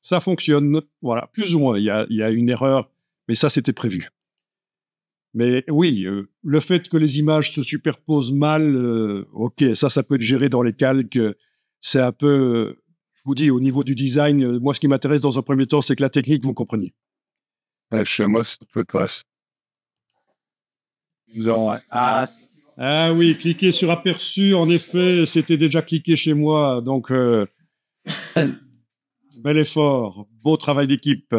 Ça fonctionne, voilà, plus ou moins. Il y a une erreur, mais ça, c'était prévu. Mais oui, le fait que les images se superposent mal, ok, ça peut être géré dans les calques. C'est un peu... vous dis, au niveau du design, moi, ce qui m'intéresse dans un premier temps, c'est que la technique, vous compreniez. Chez moi, c'est peu de passe. Ah oui, cliquer sur aperçu, en effet, c'était déjà cliqué chez moi, donc bel effort, beau travail d'équipe.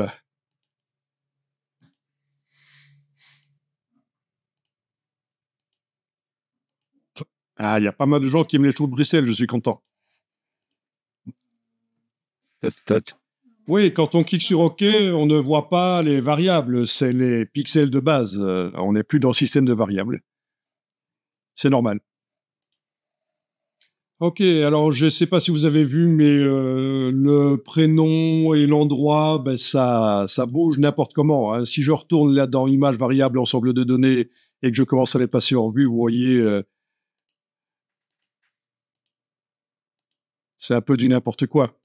Ah, il y a pas mal de gens qui aiment les choux de Bruxelles, je suis content. Oui, quand on clique sur OK, on ne voit pas les variables, c'est les pixels de base. On n'est plus dans le système de variables. C'est normal. Ok, alors je ne sais pas si vous avez vu, mais le prénom et l'endroit, ben ça bouge n'importe comment, hein. Si je retourne là dans image variable, ensemble de données, et que je commence à les passer en vue, vous voyez, c'est un peu du n'importe quoi.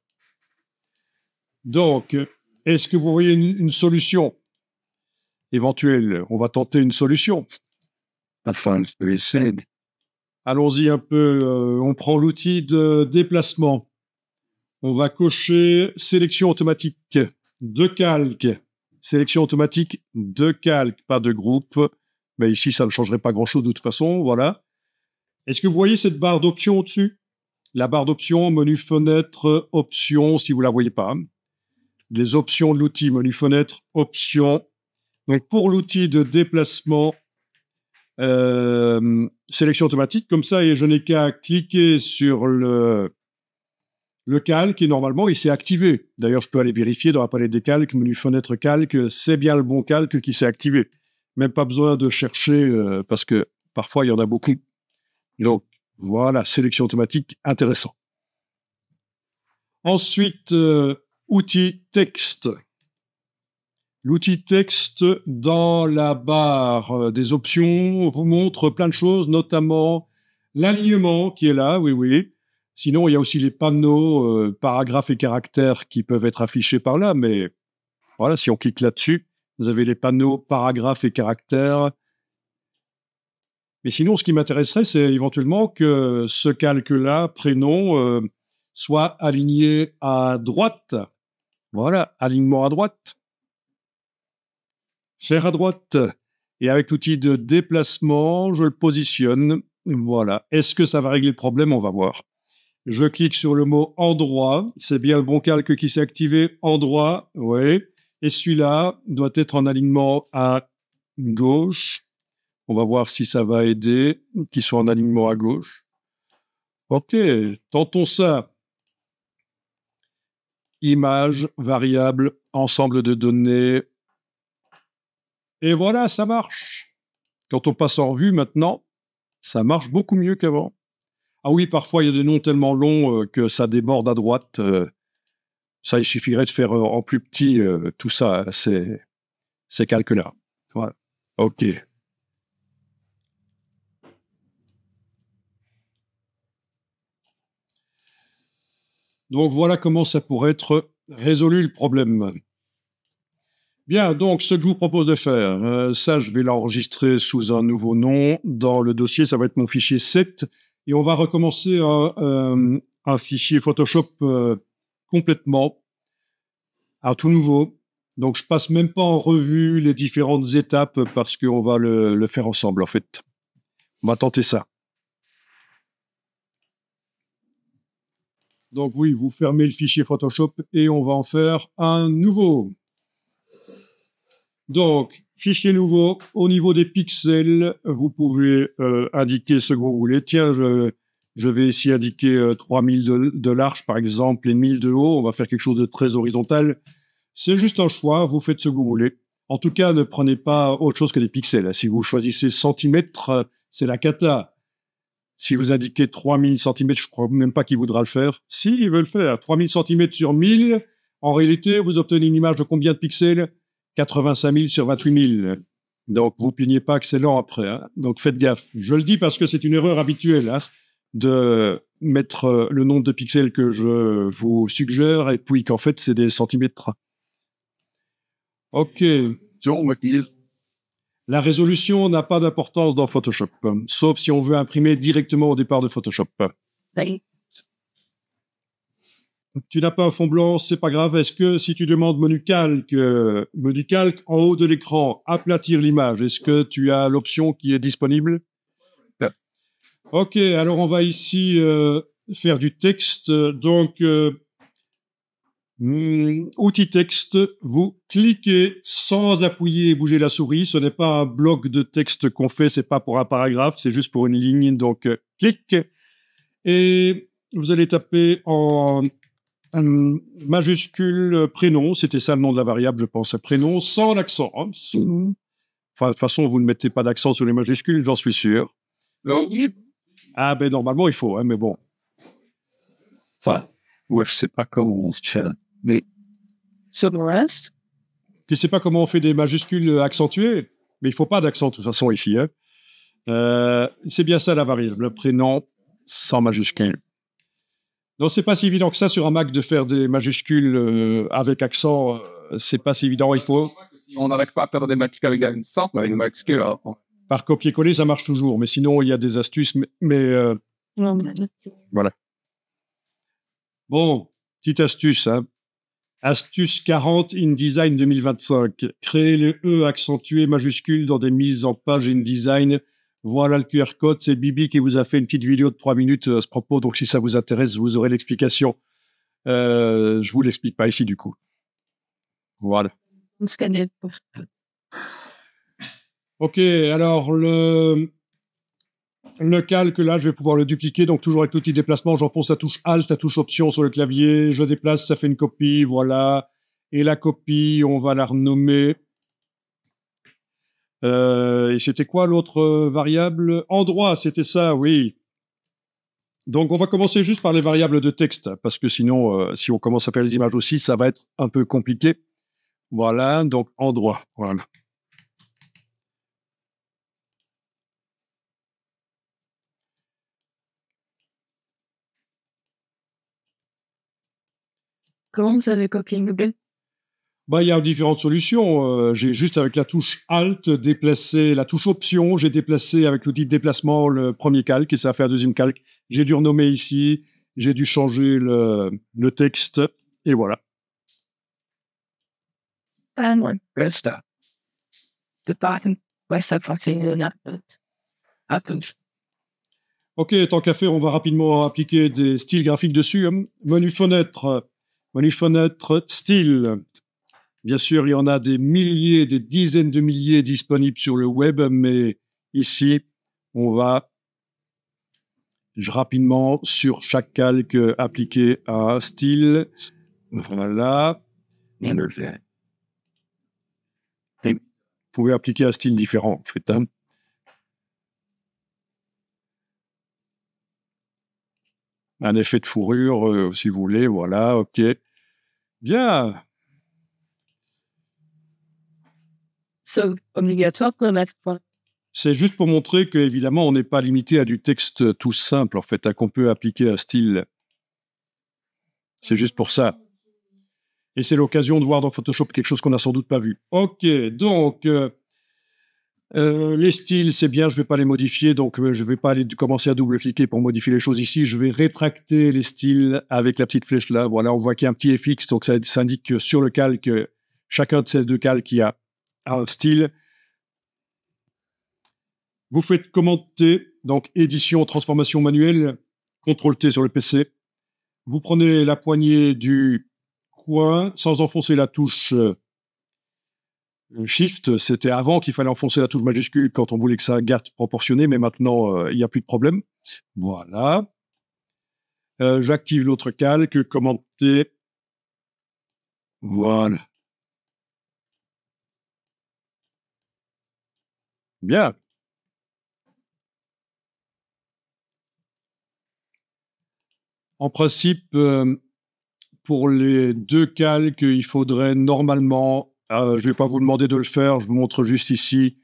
Donc, est-ce que vous voyez une solution éventuelle? On va tenter une solution. Enfin, je vais essayer. Allons-y un peu. On prend l'outil de déplacement. On va cocher sélection automatique de calque. Sélection automatique de calque, pas de groupe. Mais ici, ça ne changerait pas grand-chose de toute façon. Voilà. Est-ce que vous voyez cette barre d'options au-dessus? La barre d'options, menu fenêtre, options, si vous la voyez pas. Les options de l'outil, menu fenêtre, options. Donc, pour l'outil de déplacement, sélection automatique, comme ça, et je n'ai qu'à cliquer sur le calque et normalement, il s'est activé. D'ailleurs, je peux aller vérifier dans la palette des calques, menu fenêtre calque, c'est bien le bon calque qui s'est activé. Même pas besoin de chercher parce que parfois, il y en a beaucoup. Donc, voilà, sélection automatique, intéressant. Ensuite, outil texte. L'outil texte, dans la barre des options, vous montre plein de choses, notamment l'alignement qui est là, oui, oui. Sinon, il y a aussi les panneaux, paragraphes et caractères qui peuvent être affichés par là, mais voilà, si on clique là-dessus, vous avez les panneaux paragraphes et caractères. Mais sinon, ce qui m'intéresserait, c'est éventuellement que ce calque-là, prénom, soit aligné à droite. Voilà, alignement à droite. Faire à droite. Et avec l'outil de déplacement, je le positionne. Voilà. Est-ce que ça va régler le problème? On va voir. Je clique sur le mot endroit. C'est bien le bon calque qui s'est activé. Endroit, oui. Et celui-là doit être en alignement à gauche. On va voir si ça va aider, qu'il soit en alignement à gauche. Ok, tentons ça. Image, variable, ensemble de données. Et voilà, ça marche. Quand on passe en revue maintenant, ça marche beaucoup mieux qu'avant. Ah oui, parfois il y a des noms tellement longs que ça déborde à droite. Ça, il suffirait de faire en plus petit tout ça, ces calques-là. Voilà. OK. Donc voilà comment ça pourrait être résolu le problème. Bien, donc ce que je vous propose de faire, ça je vais l'enregistrer sous un nouveau nom. Dans le dossier, ça va être mon fichier 7. Et on va recommencer un fichier Photoshop complètement à tout nouveau. Donc je passe même pas en revue les différentes étapes parce qu'on va le faire ensemble en fait. On va tenter ça. Donc oui, vous fermez le fichier Photoshop et on va en faire un nouveau. Donc, fichier nouveau, au niveau des pixels, vous pouvez indiquer ce que vous voulez. Tiens, je vais ici indiquer 3000 de large, par exemple, et 1000 de haut. On va faire quelque chose de très horizontal. C'est juste un choix, vous faites ce que vous voulez. En tout cas, ne prenez pas autre chose que des pixels. Si vous choisissez centimètres, c'est la cata. Si vous indiquez 3000 cm, je crois même pas qu'il voudra le faire. Si, il veut le faire. 3000 cm sur 1000, en réalité, vous obtenez une image de combien de pixels? 85 000 sur 28 000. Donc, vous plaignez pas que c'est lent après. Hein. Donc, faites gaffe. Je le dis parce que c'est une erreur habituelle hein, de mettre le nombre de pixels que je vous suggère et puis qu'en fait, c'est des centimètres. OK. La résolution n'a pas d'importance dans Photoshop, sauf si on veut imprimer directement au départ de Photoshop. Tu n'as pas un fond blanc, c'est pas grave. Est-ce que si tu demandes menu calque en haut de l'écran, aplatir l'image, est-ce que tu as l'option qui est disponible? Ok, alors on va ici faire du texte. Donc, outil texte, vous cliquez sans appuyer et bouger la souris. Ce n'est pas un bloc de texte qu'on fait, c'est pas pour un paragraphe, c'est juste pour une ligne. Donc, clic et vous allez taper en majuscule prénom. C'était ça le nom de la variable, je pense, prénom, sans l'accent. Hein. Enfin, de toute façon, vous ne mettez pas d'accent sur les majuscules, j'en suis sûr. Ah ben normalement il faut, hein, mais bon. Enfin, ouais, je sais pas comment on se fait, mais Sur le reste, Tu sais pas comment on fait des majuscules accentuées, mais il faut pas d'accent de toute façon ici. Hein. C'est bien ça la variable, le prénom sans majuscule. Non, c'est pas si évident que ça sur un Mac de faire des majuscules avec accent. C'est pas si évident. Il faut on n'arrive pas à faire des majuscules avec un sang, avec une majuscule. par copier-coller, ça marche toujours. Mais sinon, il y a des astuces. Mais non, mais voilà. Bon, petite astuce. Hein. Astuce 40 InDesign 2025. Créer les E accentués majuscules dans des mises en page InDesign. Voilà le QR code. C'est Bibi qui vous a fait une petite vidéo de 3 minutes à ce propos. Donc, si ça vous intéresse, vous aurez l'explication. Je vous l'explique pas ici, du coup. Voilà. on se connaît pas. Ok, alors le calque, là, je vais pouvoir le dupliquer. Donc, toujours avec l'outil déplacement, j'enfonce la touche Alt, la touche Option sur le clavier. Je déplace, ça fait une copie, voilà. Et la copie, on va la renommer. Et c'était quoi l'autre variable? Endroit, c'était ça, oui. Donc, on va commencer juste par les variables de texte, parce que sinon, si on commence à faire les images aussi, ça va être un peu compliqué. Voilà, donc endroit, voilà. Comment vous avez copié le bleu? Bah, il y a différentes solutions. J'ai juste avec la touche Alt déplacé la touche Option. J'ai déplacé avec l'outil de déplacement le premier calque et ça a fait un deuxième calque. J'ai dû renommer ici. J'ai dû changer le texte et voilà. Ouais, reste. De button. Ouais, ça fait la note. Ok, tant qu'à faire, on va rapidement appliquer des styles graphiques dessus. Hein. Menu fenêtre, style. Bien sûr, il y en a des milliers, des dizaines de milliers disponibles sur le web, mais ici, on va rapidement sur chaque calque appliquer un style. Voilà. Vous pouvez appliquer un style différent, en fait. Hein. Un effet de fourrure, si vous voulez. Voilà, ok. Bien. C'est obligatoire pour mettre point. C'est juste pour montrer qu'évidemment, on n'est pas limité à du texte tout simple, en fait, hein, qu'on peut appliquer un style. C'est juste pour ça. Et c'est l'occasion de voir dans Photoshop quelque chose qu'on n'a sans doute pas vu. Ok, donc, les styles, c'est bien, je ne vais pas les modifier, donc je ne vais pas aller commencer à double-cliquer pour modifier les choses ici. Je vais rétracter les styles avec la petite flèche là. Voilà, on voit qu'il y a un petit FX, donc ça indique que sur le calque, chacun de ces deux calques, il y a un style. Vous faites Commande T, donc édition, transformation manuelle, CTRL T sur le PC. Vous prenez la poignée du coin sans enfoncer la touche Shift. C'était avant qu'il fallait enfoncer la touche majuscule quand on voulait que ça garde proportionné, mais maintenant, il n'y a plus de problème. Voilà. J'active l'autre calque, Commande T. Voilà. Bien. En principe, pour les deux calques, il faudrait normalement, je ne vais pas vous demander de le faire, je vous montre juste ici,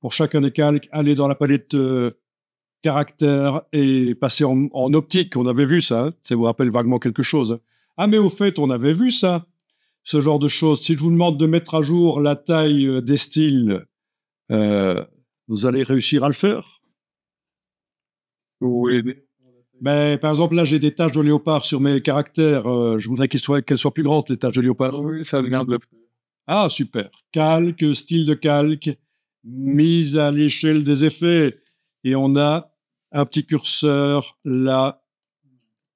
pour chacun des calques, aller dans la palette caractères et passer en optique. On avait vu ça, hein, ça vous rappelle vaguement quelque chose. Ah, mais au fait, on avait vu ça, ce genre de choses. Si je vous demande de mettre à jour la taille des styles, vous allez réussir à le faire? Oui. Mais par exemple, là, j'ai des taches de léopard sur mes caractères. Je voudrais qu'elles soient plus grandes, les taches de léopard. Oui, ça vient de Ah, super. Calque, style de calque, mise à l'échelle des effets. Et on a un petit curseur là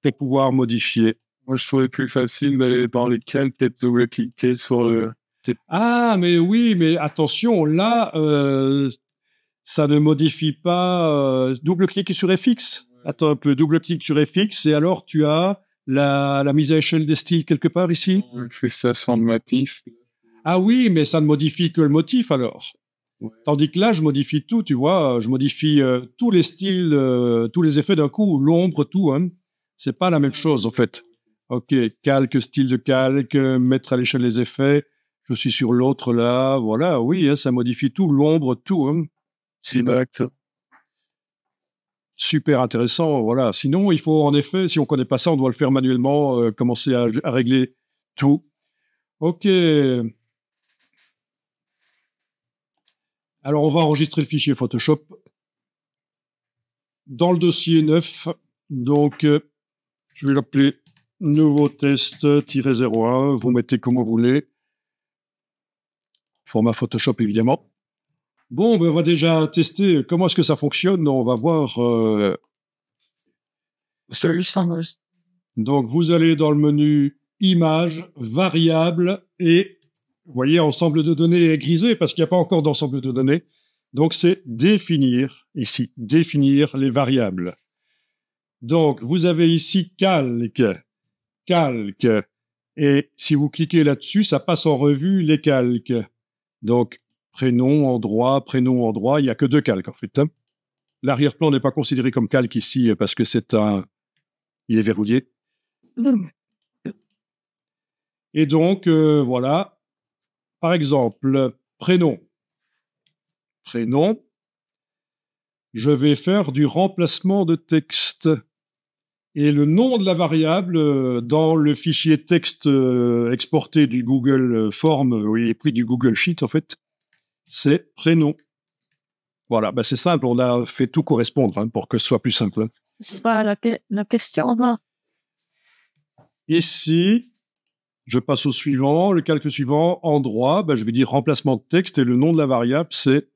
pour pouvoir modifier. Moi, je trouvais plus facile d'aller dans les calques et de double-cliquer sur le... Ah, mais oui, mais attention, là, ça ne modifie pas. Double-clic sur FX. Attends un peu, double-clic sur FX et alors tu as la mise à échelle des styles quelque part ici. Incrustation de motifs. Ah oui, mais ça ne modifie que le motif alors. Ouais. Tandis que là, je modifie tout, tu vois. Je modifie tous les styles, tous les effets d'un coup, l'ombre, tout. Hein. C'est pas la même chose en fait. Ok, calque, style de calque, mettre à l'échelle les effets. Je suis sur l'autre là, voilà. Oui, hein, ça modifie tout, l'ombre, tout. Hein. C'est d'accord. Super intéressant, voilà. Sinon, il faut en effet, si on connaît pas ça, on doit le faire manuellement, commencer à régler tout. Ok. Alors, on va enregistrer le fichier Photoshop dans le dossier neuf. Donc, je vais l'appeler nouveau test-01. Vous mettez comme vous voulez. Format Photoshop, évidemment. Bon, ben, on va déjà tester comment est-ce que ça fonctionne. On va voir. Donc, vous allez dans le menu Images, Variables et vous voyez, ensemble de données est grisé parce qu'il n'y a pas encore d'ensemble de données. Donc, c'est définir, ici, définir les variables. Donc, vous avez ici calque, calque. Et si vous cliquez là-dessus, ça passe en revue les calques. Donc, prénom, endroit, il n'y a que deux calques en fait. Hein. L'arrière-plan n'est pas considéré comme calque ici parce que il est verrouillé. Et donc, voilà. Par exemple, prénom. Prénom. Je vais faire du remplacement de texte. Et le nom de la variable dans le fichier texte exporté du Google Form, oui, pris du Google Sheet en fait, c'est prénom. Voilà, ben c'est simple, on a fait tout correspondre hein, pour que ce soit plus simple. Hein. C'est pas la question, là. Ici, je passe au suivant, le calque suivant, endroit, ben je vais dire remplacement de texte et le nom de la variable, c'est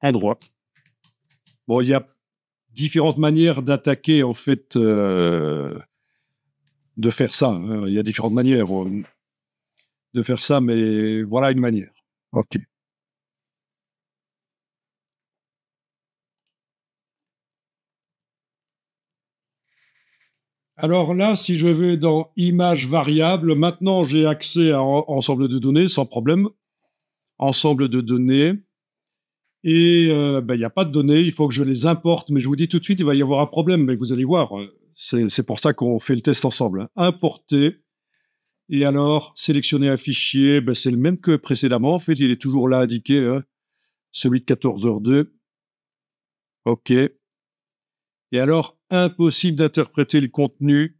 endroit. Bon, il y a différentes manières d'attaquer, en fait, de faire ça. Hein. Il y a différentes manières de faire ça, mais voilà une manière. OK. Alors là, si je vais dans Images variables, maintenant j'ai accès à ensemble de données sans problème. Ensemble de données. Et il n'y a pas de données, il faut que je les importe. Mais je vous dis tout de suite, il va y avoir un problème, mais vous allez voir. C'est pour ça qu'on fait le test ensemble. Hein. Importer. Et alors, sélectionner un fichier, ben, c'est le même que précédemment. En fait, il est toujours là indiqué, hein, celui de 14h02. OK. Et alors, impossible d'interpréter le contenu.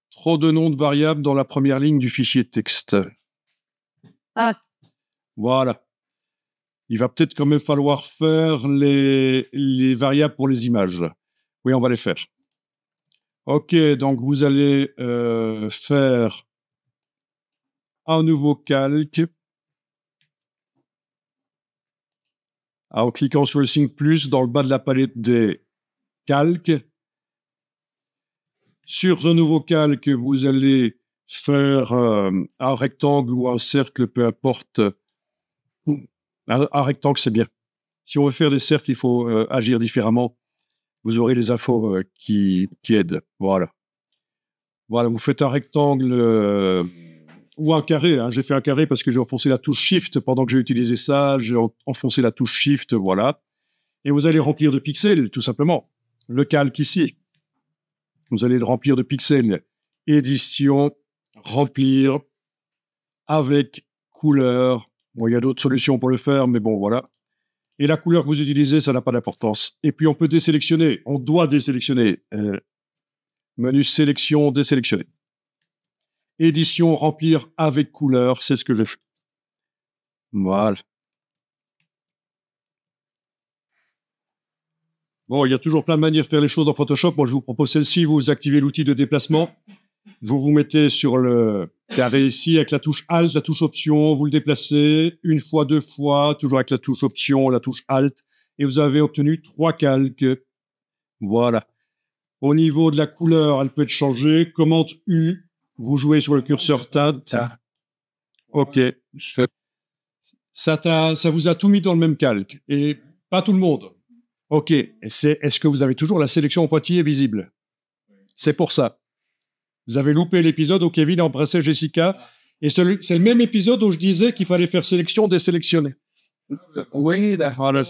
Trop de noms de variables dans la première ligne du fichier texte. Ah. Voilà. Il va peut-être quand même falloir faire les variables pour les images. Oui, on va les faire. OK, donc vous allez faire un nouveau calque. En cliquant sur le signe plus dans le bas de la palette des calques. Sur un nouveau calque, vous allez faire un rectangle ou un cercle, peu importe. Un rectangle, c'est bien. Si on veut faire des cercles, il faut agir différemment. Vous aurez les infos qui aident. Voilà. Voilà, vous faites un rectangle ou un carré. Hein. J'ai fait un carré parce que j'ai enfoncé la touche Shift pendant que j'ai utilisé ça. J'ai enfoncé la touche Shift, voilà. Et vous allez remplir de pixels, tout simplement. Le calque ici. Vous allez le remplir de pixels. Édition, remplir, avec couleur. Bon, il y a d'autres solutions pour le faire, mais bon, voilà. Et la couleur que vous utilisez, ça n'a pas d'importance. Et puis, on peut désélectionner. On doit désélectionner. Menu sélection, désélectionner. Édition, remplir avec couleur, c'est ce que j'ai fait. Voilà. Bon, il y a toujours plein de manières de faire les choses dans Photoshop. Moi, je vous propose celle-ci. Vous activez l'outil de déplacement. Vous vous mettez sur le carré ici avec la touche Alt, la touche Option. Vous le déplacez une fois, deux fois, toujours avec la touche Option, la touche Alt. Et vous avez obtenu 3 calques. Voilà. Au niveau de la couleur, elle peut être changée. Commande U. Vous jouez sur le curseur TAD. OK. Ça vous a tout mis dans le même calque. Et pas tout le monde. OK. Est-ce que vous avez toujours la sélection en pointillé visible? C'est pour ça. Vous avez loupé l'épisode où Kevin embrassait Jessica. Et c'est le même épisode où je disais qu'il fallait faire sélection désélectionner. Oui, d'accord.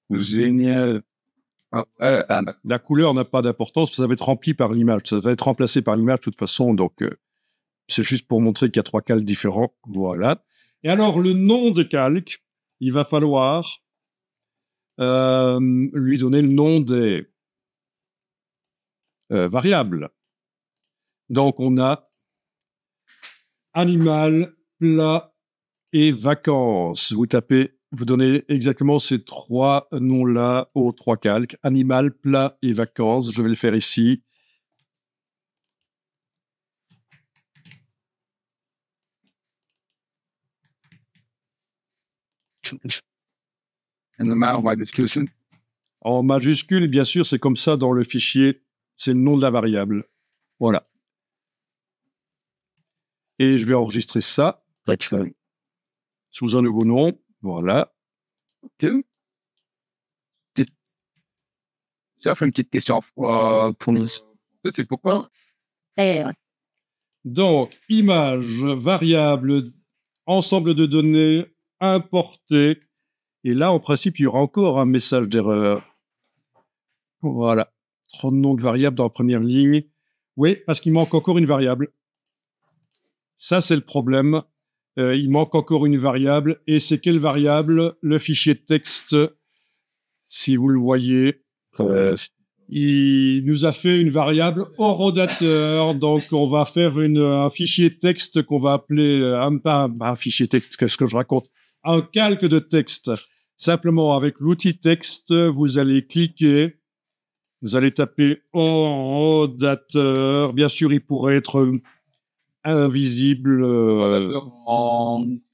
Génial. La couleur n'a pas d'importance, ça va être rempli par l'image. Ça va être remplacé par l'image de toute façon. Donc, c'est juste pour montrer qu'il y a 3 calques différents. Voilà. Et alors, le nom de calque, il va falloir lui donner le nom des variables. Donc, on a animal, plat et vacances. Vous donnez exactement ces 3 noms-là aux 3 calques. Animal, plat et vacances. Je vais le faire ici. En majuscule, bien sûr, c'est comme ça dans le fichier. C'est le nom de la variable. Voilà. Et je vais enregistrer ça sous un nouveau nom. Voilà. Ça fait une petite question pour nous. C'est pourquoi Donc, image, variable, ensemble de données, importé. Et là, en principe, il y aura encore un message d'erreur. Voilà. Trop de noms de variables dans la première ligne. Oui, parce qu'il manque encore une variable. Ça, c'est le problème. Il manque encore une variable. Et c'est quelle variable? Le fichier texte, si vous le voyez. Il nous a fait une variable horodateur. Donc, on va faire un fichier texte qu'on va appeler... un fichier texte, qu'est-ce que je raconte? Un calque de texte. Simplement, avec l'outil texte, vous allez cliquer. Vous allez taper horodateur. Bien sûr, il pourrait être invisible.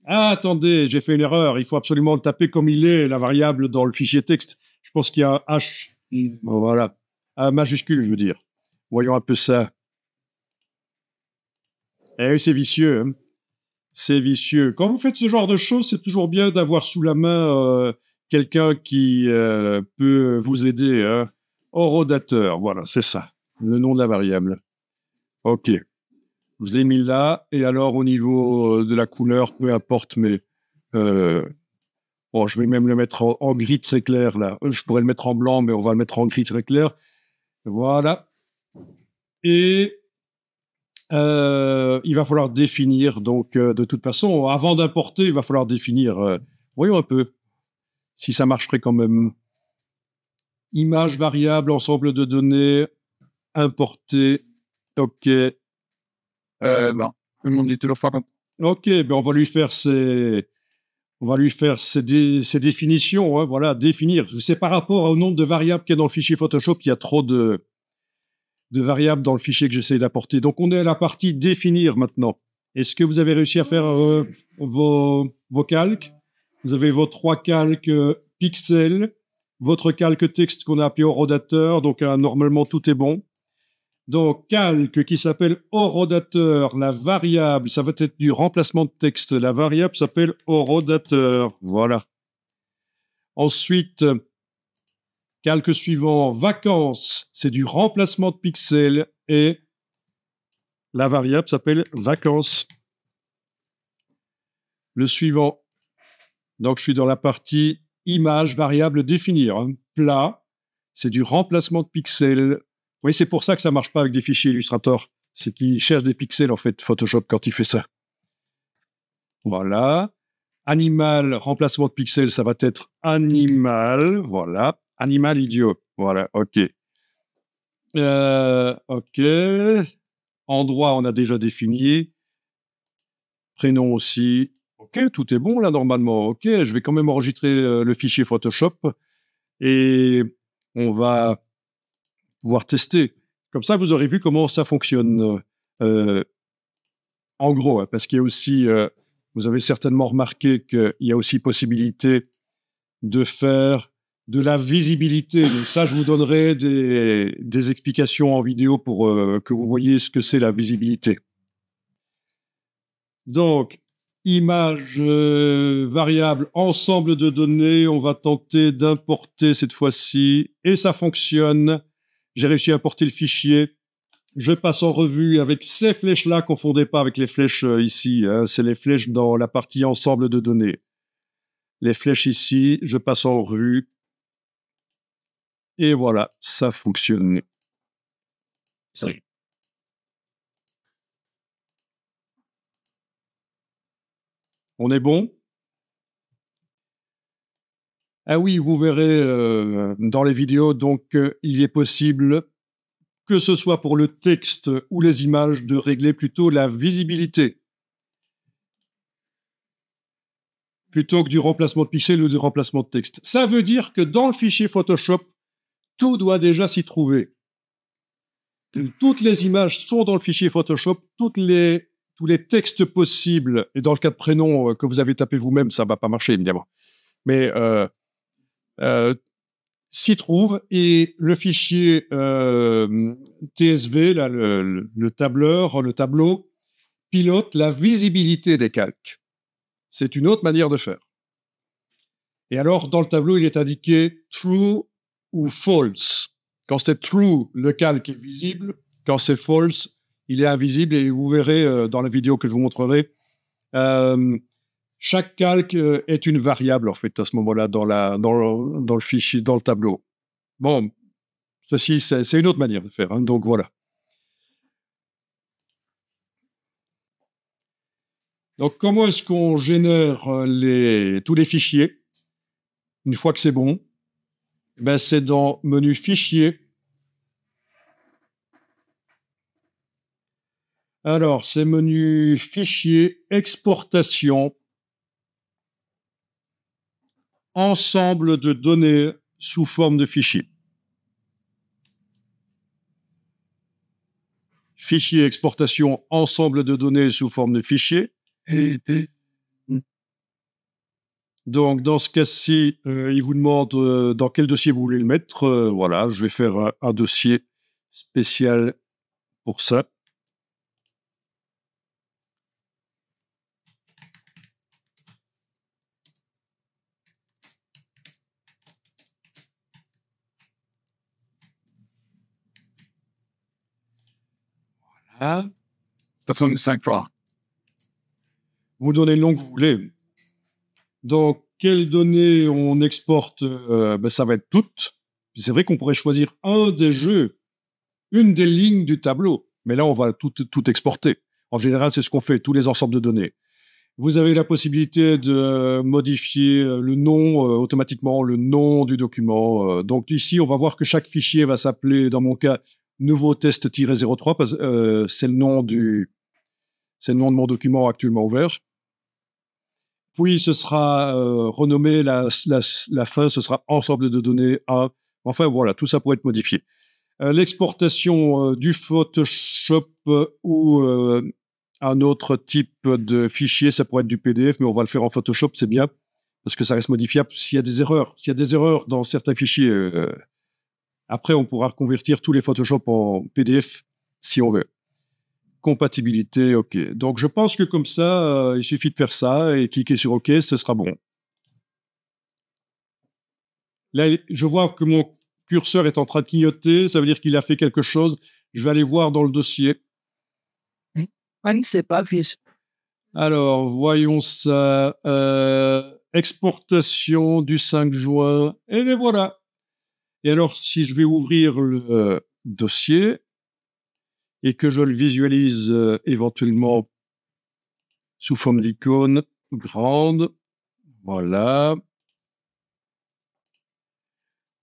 Ah, attendez, j'ai fait une erreur. Il faut absolument le taper comme il est, la variable dans le fichier texte. Je pense qu'il y a un H. Voilà. Un majuscule, je veux dire. Voyons un peu ça. Eh oui, c'est vicieux. Hein. C'est vicieux. Quand vous faites ce genre de choses, c'est toujours bien d'avoir sous la main quelqu'un qui peut vous aider. Hein. Horodateur, voilà, c'est ça. Le nom de la variable. OK. Je l'ai mis là. Et alors, au niveau de la couleur, peu importe, mais... bon, je vais même le mettre en gris très clair, là. Je pourrais le mettre en blanc, mais on va le mettre en gris très clair. Voilà. Et il va falloir définir. Donc, de toute façon, avant d'importer, il va falloir définir. Voyons un peu si ça marcherait quand même. Image, variable, ensemble de données, importer. OK. Bon, tout le monde dit toujours pas. OK, ben on va lui faire ses définitions. Hein, voilà, définir. C'est par rapport au nombre de variables qu'il y a dans le fichier Photoshop, il y a trop de variables dans le fichier que j'essaie d'apporter. Donc, on est à la partie définir maintenant. Est-ce que vous avez réussi à faire vos calques? Vous avez vos 3 calques pixels, votre calque texte qu'on a appelé horodateur. Donc, normalement, tout est bon. Donc, calque qui s'appelle horodateur. La variable, ça va être du remplacement de texte. La variable s'appelle horodateur. Voilà. Ensuite... calque suivant, vacances, c'est du remplacement de pixels et la variable s'appelle vacances. Le suivant, donc je suis dans la partie image, variable, définir. Hein. Plat, c'est du remplacement de pixels. Oui, c'est pour ça que ça marche pas avec des fichiers Illustrator. C'est qu'il cherche des pixels, en fait, Photoshop, quand il fait ça. Voilà. Animal, remplacement de pixels, ça va être animal. Voilà. Animal idiot. Voilà, OK. OK. Endroit, on a déjà défini. Prénom aussi. OK, tout est bon là normalement. OK, je vais quand même enregistrer le fichier Photoshop. Et on va pouvoir tester. Comme ça, vous aurez vu comment ça fonctionne. En gros, hein, parce qu'il y a aussi, vous avez certainement remarqué qu'il y a aussi possibilité de faire de la visibilité. Et ça, je vous donnerai des explications en vidéo pour que vous voyez ce que c'est la visibilité. Donc, image variable, ensemble de données, on va tenter d'importer cette fois-ci, et ça fonctionne. J'ai réussi à importer le fichier. Je passe en revue avec ces flèches-là, confondez pas avec les flèches ici, hein, c'est les flèches dans la partie ensemble de données. Les flèches ici, je passe en revue. Et voilà, ça fonctionne. On est bon? Ah oui, vous verrez dans les vidéos, donc il est possible, que ce soit pour le texte ou les images, de régler plutôt la visibilité. Plutôt que du remplacement de pixels ou du remplacement de texte. Ça veut dire que dans le fichier Photoshop, tout doit déjà s'y trouver. Toutes les images sont dans le fichier Photoshop, tous les textes possibles, et dans le cas de prénom que vous avez tapé vous-même, ça va pas marcher évidemment, mais s'y trouve, et le fichier TSV, là, le tableur, le tableau, pilote la visibilité des calques. C'est une autre manière de faire. Et alors, dans le tableau, il est indiqué true ou false. Quand c'est true, le calque est visible. Quand c'est false, il est invisible. Et vous verrez dans la vidéo que je vous montrerai, chaque calque est une variable, en fait, à ce moment-là, dans le fichier, dans le tableau. Bon, ceci, c'est une autre manière de faire. Hein, donc, voilà. Donc, comment est-ce qu'on génère tous les fichiers une fois que c'est bon? Ben, c'est dans menu fichier. Alors, c'est menu fichier, exportation, ensemble de données sous forme de fichier. Fichier, exportation, ensemble de données sous forme de fichier. Donc, dans ce cas-ci, il vous demande dans quel dossier vous voulez le mettre. Voilà, je vais faire un dossier spécial pour ça. Voilà. Vous donnez le nom que vous voulez. Donc, quelles données on exporte? Ben, ça va être toutes. C'est vrai qu'on pourrait choisir un des jeux, une des lignes du tableau. Mais là, on va tout exporter. En général, c'est ce qu'on fait, tous les ensembles de données. Vous avez la possibilité de modifier le nom, automatiquement, le nom du document. Donc ici, on va voir que chaque fichier va s'appeler, dans mon cas, nouveau test-03, parce c'est le nom de mon document actuellement ouvert. Puis ce sera renommé, la fin, ce sera ensemble de données A. Enfin voilà, tout ça pourrait être modifié. L'exportation du Photoshop ou un autre type de fichier, ça pourrait être du PDF, mais on va le faire en Photoshop, c'est bien, parce que ça reste modifiable s'il y a des erreurs. S'il y a des erreurs dans certains fichiers, après on pourra reconvertir tous les Photoshop en PDF si on veut. Compatibilité, OK. Donc je pense que comme ça, il suffit de faire ça et cliquer sur OK, ce sera bon. Là, je vois que mon curseur est en train de clignoter, ça veut dire qu'il a fait quelque chose. Je vais aller voir dans le dossier. C'est pas fiche. Alors, voyons ça. Exportation du 5 juin. Et les voilà. Et alors, si je vais ouvrir le dossier et que je le visualise éventuellement sous forme d'icône grande, voilà.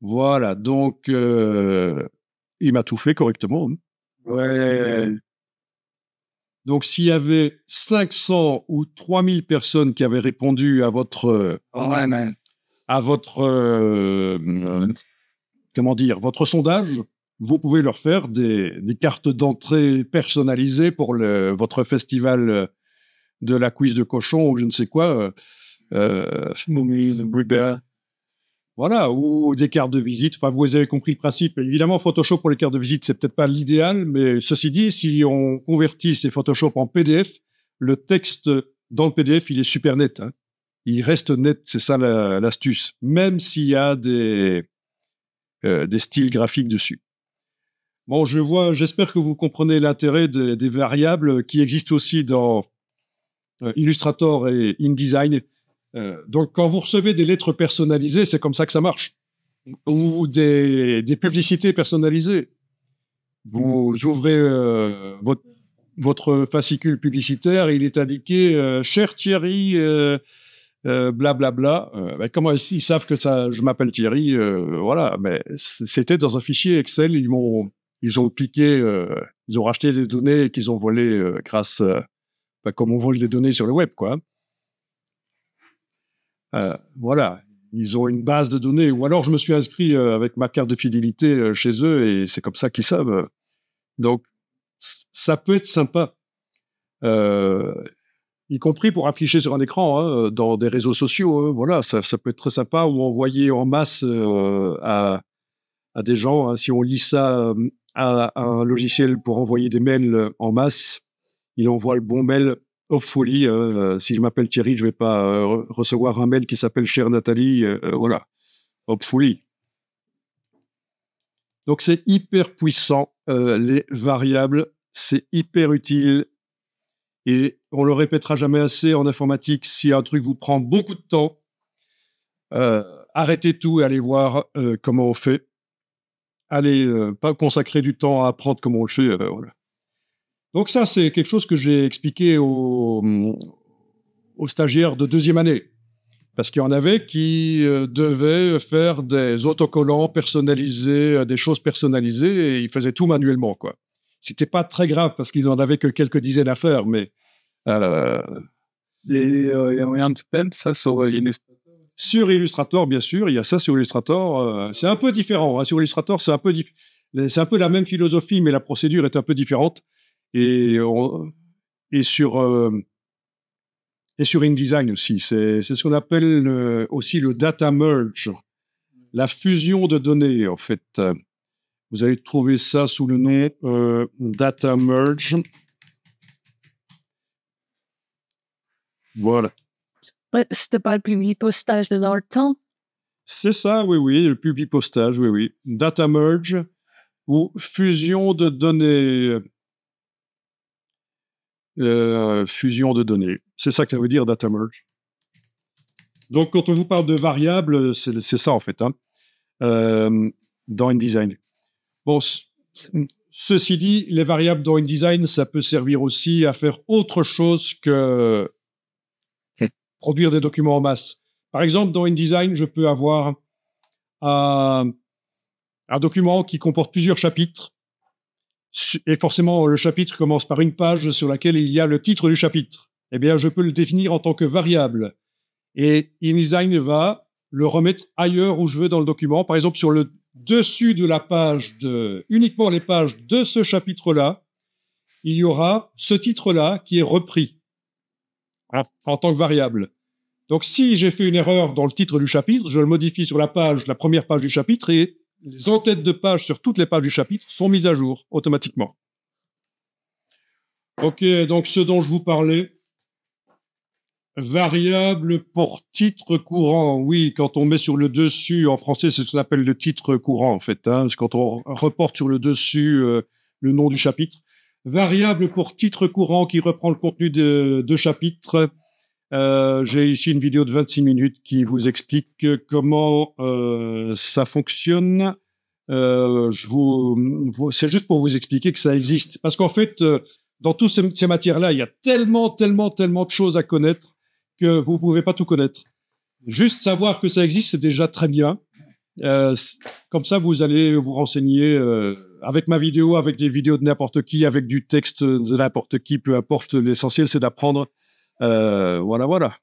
Voilà, donc il m'a tout fait correctement. Hein. Ouais. Donc, s'il y avait 500 ou 3000 personnes qui avaient répondu à votre comment dire, votre sondage, vous pouvez leur faire des cartes d'entrée personnalisées pour votre festival de la cuisse de cochon ou je ne sais quoi. Voilà, ou des cartes de visite. Enfin, vous avez compris le principe. Évidemment, Photoshop pour les cartes de visite, c'est peut-être pas l'idéal, mais ceci dit, si on convertit ces Photoshop en PDF, le texte dans le PDF, il est super net. Hein. Il reste net, c'est ça l'astuce, même s'il y a des styles graphiques dessus. Bon, j'espère que vous comprenez l'intérêt des variables qui existent aussi dans Illustrator et InDesign. Donc, quand vous recevez des lettres personnalisées, c'est comme ça que ça marche. Ou des publicités personnalisées. Vous ouvrez votre fascicule publicitaire, il est indiqué cher Thierry, blablabla. Comment ils savent que je m'appelle Thierry, voilà. Mais c'était dans un fichier Excel. Ils ont piqué, ils ont racheté des données qu'ils ont volées grâce, comme on vole des données sur le web, quoi. Voilà, ils ont une base de données. Ou alors je me suis inscrit avec ma carte de fidélité chez eux et c'est comme ça qu'ils savent. Donc, ça peut être sympa, y compris pour afficher sur un écran, hein, dans des réseaux sociaux. Hein, voilà, ça peut être très sympa ou envoyer en masse à des gens. Hein, si on lit ça à un logiciel pour envoyer des mails en masse, il envoie le bon mail. Hopefully, si je m'appelle Thierry, je vais pas recevoir un mail qui s'appelle Chère Nathalie, voilà. Hopefully. Donc c'est hyper puissant, les variables, c'est hyper utile et on le répétera jamais assez en informatique. Si un truc vous prend beaucoup de temps, arrêtez tout et allez voir comment on fait. Allez pas consacrer du temps à apprendre comment on le fait, voilà. Donc ça, c'est quelque chose que j'ai expliqué aux stagiaires de deuxième année. Parce qu'il y en avait qui devaient faire des autocollants personnalisés, des choses personnalisées, et ils faisaient tout manuellement, quoi. C'était pas très grave parce qu'ils n'en avaient que quelques dizaines à faire, mais... Il y a moyen de faire ça sur Illustrator. Sur Illustrator, bien sûr, il y a ça sur Illustrator. C'est un peu différent. Hein. Sur Illustrator, c'est un peu la même philosophie, mais la procédure est un peu différente. Et sur InDesign aussi, c'est ce qu'on appelle aussi le data merge, la fusion de données en fait. Vous allez trouver ça sous le nom data merge. Voilà. Ouais, c'était pas le publipostage de dans le temps? C'est ça, oui, le publipostage, oui. Data merge ou fusion de données. Fusion de données. C'est ça que ça veut dire, data merge. Donc, quand on vous parle de variables, c'est ça, en fait, hein, dans InDesign. Bon, ceci dit, les variables dans InDesign, ça peut servir aussi à faire autre chose que produire des documents en masse. Par exemple, dans InDesign, je peux avoir un document qui comporte plusieurs chapitres. Et forcément, le chapitre commence par une page sur laquelle il y a le titre du chapitre. Eh bien, je peux le définir en tant que variable. Et InDesign va le remettre ailleurs où je veux dans le document. Par exemple, sur le dessus de la page, uniquement les pages de ce chapitre-là, il y aura ce titre-là qui est repris en tant que variable. Donc, si j'ai fait une erreur dans le titre du chapitre, je le modifie sur la première page du chapitre et les en-têtes de page sur toutes les pages du chapitre sont mises à jour automatiquement. Ok, donc ce dont je vous parlais, variable pour titre courant. Oui, quand on met sur le dessus, en français, c'est ce qu'on appelle le titre courant, en fait. Hein, quand on reporte sur le dessus le nom du chapitre. Variable pour titre courant qui reprend le contenu de chapitre. J'ai ici une vidéo de 26 minutes qui vous explique comment ça fonctionne. C'est juste pour vous expliquer que ça existe. Parce qu'en fait, dans toutes ces matières-là, il y a tellement de choses à connaître que vous pouvez pas tout connaître. Juste savoir que ça existe, c'est déjà très bien. Comme ça, vous allez vous renseigner avec ma vidéo, avec des vidéos de n'importe qui, avec du texte de n'importe qui, peu importe. L'essentiel, c'est d'apprendre. Voilà.